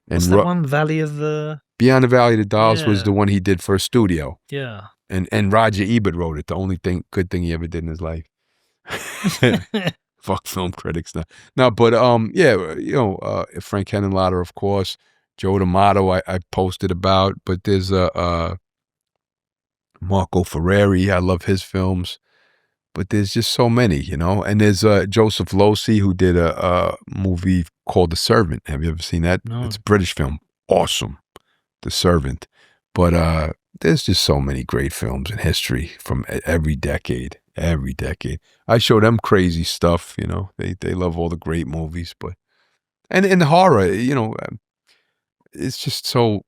And what's that one? Valley of the... Beyond the Valley of the Dolls was the one he did for a studio. Yeah. And Roger Ebert wrote it, the only good thing he ever did in his life. Fuck film critics now. No, but Frank Henenlotter, of course. Joe D'Amato, I posted about, but there's Marco Ferreri. I love his films. But there's just so many, you know. And there's Joseph Losey, who did a movie called The Servant. Have you ever seen that? No. It's a British film. Awesome. The Servant. But there's just so many great films in history from every decade. Every decade. I show them crazy stuff, you know. They love all the great movies. But and horror, you know, it's just so...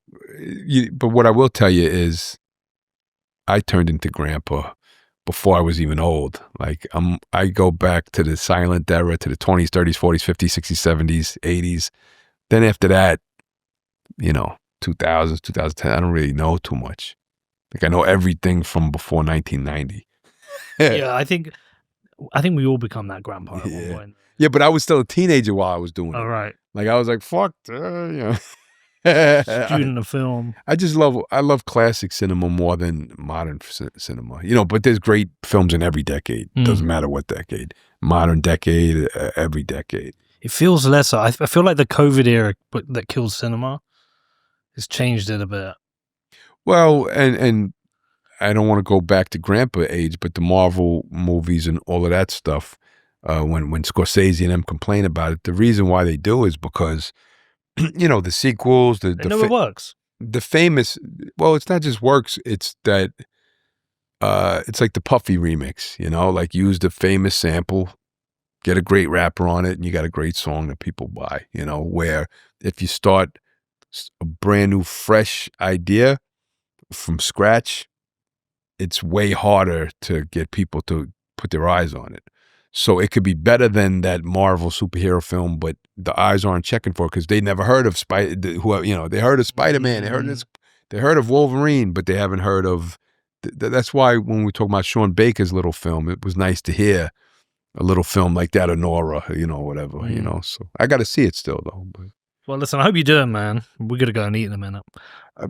but what I will tell you is I turned into grandpa before I was even old. Like I go back to the silent era, to the 20s, 30s, 40s, 50s, 60s, 70s, 80s. Then after that, you know, 2000s, 2010, I don't really know too much. Like I know everything from before 1990. Yeah, I think we all become that grandpa at one point. Yeah, but I was still a teenager while I was doing All it. right. Like I was like, fuck, you know. Student of film. I love classic cinema more than modern cinema. You know, but there's great films in every decade. Doesn't matter what decade. Modern decade, every decade. It feels lesser. I feel like the COVID era that killed cinema has changed it a bit. Well, and I don't want to go back to grandpa age, but the Marvel movies and all of that stuff, when Scorsese and them complain about it, the reason why they do is because, you know, the sequels, They know it works. the famous, well, it's not just works, it's that it's like the Puffy remix, you know, like use the famous sample, get a great rapper on it, and you got a great song that people buy, you know, where if you start a brand new, fresh idea from scratch, it's way harder to get people to put their eyes on it. So it could be better than that Marvel superhero film, but the eyes aren't checking for it because they never heard of they heard of Spider-Man, they heard of Wolverine, but they haven't heard of. That's why when we talk about Sean Baker's little film, it was nice to hear a little film like that, or Nora, you know, whatever, you know. So I got to see it still though. But Well, listen, I hope you do it, man. We're gonna go and eat in a minute.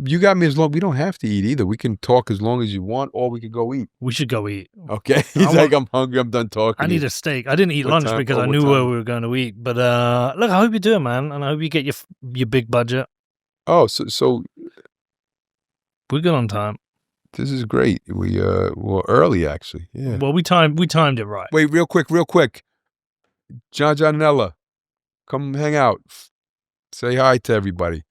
you got me as long. We don't have to eat either. We can talk as long as you want, or we could go eat. We should go eat. Okay. He's like, I'm hungry. I'm done talking. I need a steak. I didn't eat What lunch time? because Oh, I what knew time? where we were going to eat. But look, I hope you do it, man, and I hope you get your big budget. Oh, so We're good on time. this is great. We're early actually. Yeah. Well, we timed it right. Wait, real quick. John Nella, come hang out. Say hi to everybody.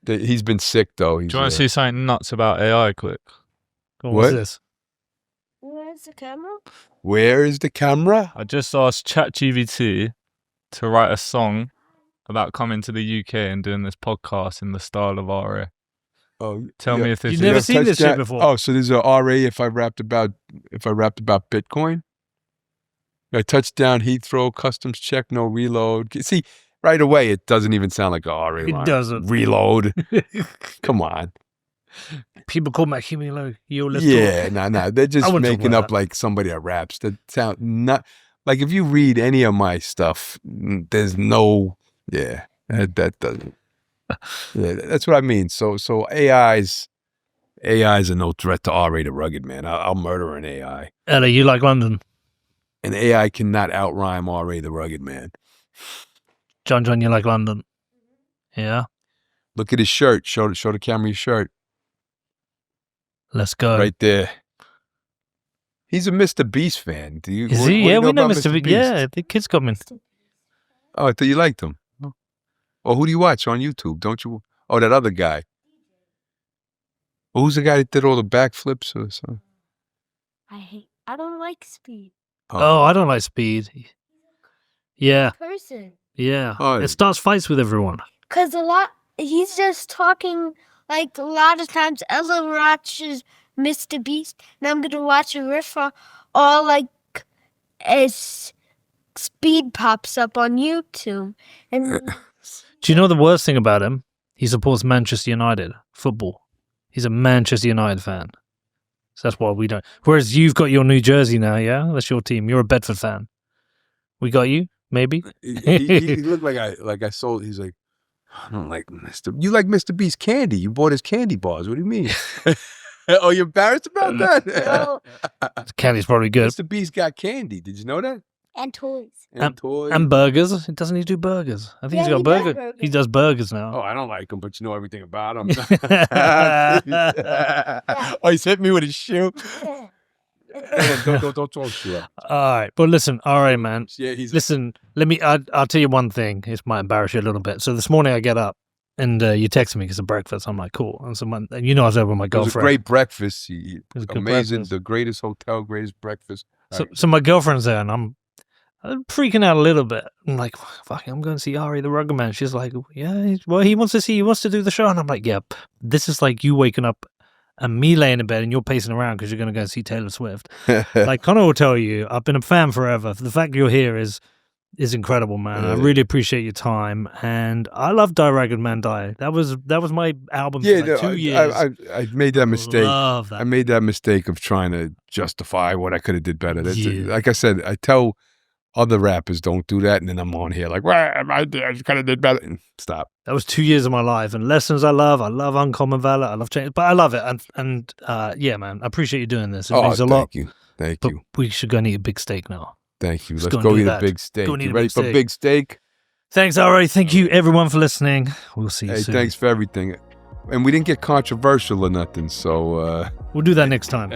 He's been sick though. Do you want to see something nuts about AI quick? Go on, What? What's this? Where's the camera? Where is the camera? I just asked ChatGPT to write a song about coming to the UK and doing this podcast in the style of RA. Oh, Tell me if this You've is never seen this shit Touchdown- before. Oh, so there's a RA if I rapped about Bitcoin. I touchdown, Heathrow, customs check, no reload. See, right away it doesn't even sound like a RA It line. doesn't. Reload. Come on. People call me Himilo. Yeah, no. They're just I wouldn't talk making about up that. like somebody that raps. That sound not like if you read any of my stuff, there's no that doesn't. Yeah, that's what I mean. So AIs are no threat to RA the Rugged, man. I'll murder an AI. Ella, you like London? An AI cannot outrhyme RA the Rugged, man. John, you like London? Yeah. Look at his shirt. Show the camera your shirt. Let's go. Right there. He's a Mr. Beast fan. Do you? Is what- he? what do Yeah, you we know about Mr. Beast. Yeah, the kids got me. Oh, I thought you liked him. Oh, who do you watch on YouTube? Don't you? Oh, that other guy. Who's the guy that did all the backflips or something? I don't like speed. Oh, I don't like speed. Yeah, Person. yeah. Oh. It starts fights with everyone. Cause he's just talking like a lot of times. Ella watches Mr. Beast, and I'm gonna watch a riff all like as speed pops up on YouTube, and Do you know the worst thing about him? He supports Manchester United football. He's a Manchester United fan. So that's why we don't. Whereas you've got your New Jersey now, yeah? That's your team. You're a Bedford fan. We got you, maybe? He looked like I sold. He's like, I don't like Mr. You like Mr. Beast candy? You bought his candy bars. What do you mean? Oh, you're embarrassed about that? no, Candy's probably good. Mr. Beast got candy. Did you know that? and toys. And toys. And burgers. Doesn't he do burgers? I think Yeah, he's got he does burger. burgers. He does burgers now. Oh, I don't like him, but you know everything about him. Oh, he's hit me with his shoe. Don't talk to her. All right, but listen, all right, man. Yeah, he's Listen, I'll tell you one thing. It might embarrass you a little bit. So this morning I get up and you text me because of breakfast. I'm like, cool. And so and you know I was over with my It was a girlfriend. great breakfast. It was a good Amazing. breakfast. The greatest hotel, greatest breakfast. So my girlfriend's there and I'm freaking out a little bit. I'm like, fuck, I'm going to see Ari the Rugged Man. She's like, yeah, well, he wants to do the show. And I'm like, yep, this is like you waking up and me laying in bed and you're pacing around because you're going to go see Taylor Swift. Like Connor will tell you, I've been a fan forever. The fact you're here is incredible, man. I really appreciate your time, and I love Die Ragged Man Die. That was my album for like 2 years. I made that mistake. Love that. I made that mistake of trying to justify what I could have did better. Yeah. Like I said, I tell other rappers don't do that, and then I'm on here like, well, I kind of did better. And stop. That was 2 years of my life, and lessons I love Uncommon Valor, I love change, but I love it, and yeah, man, I appreciate you doing this. It means a lot. Thank But you. we should go and eat a big steak now. Thank you. Let's Let's go go and do eat that. a big steak. Go and eat You a ready big for steak. big steak? Thanks, Ari. Thank you, everyone, for listening. We'll see you Hey, soon. thanks for everything. And we didn't get controversial or nothing, so We'll do that next time.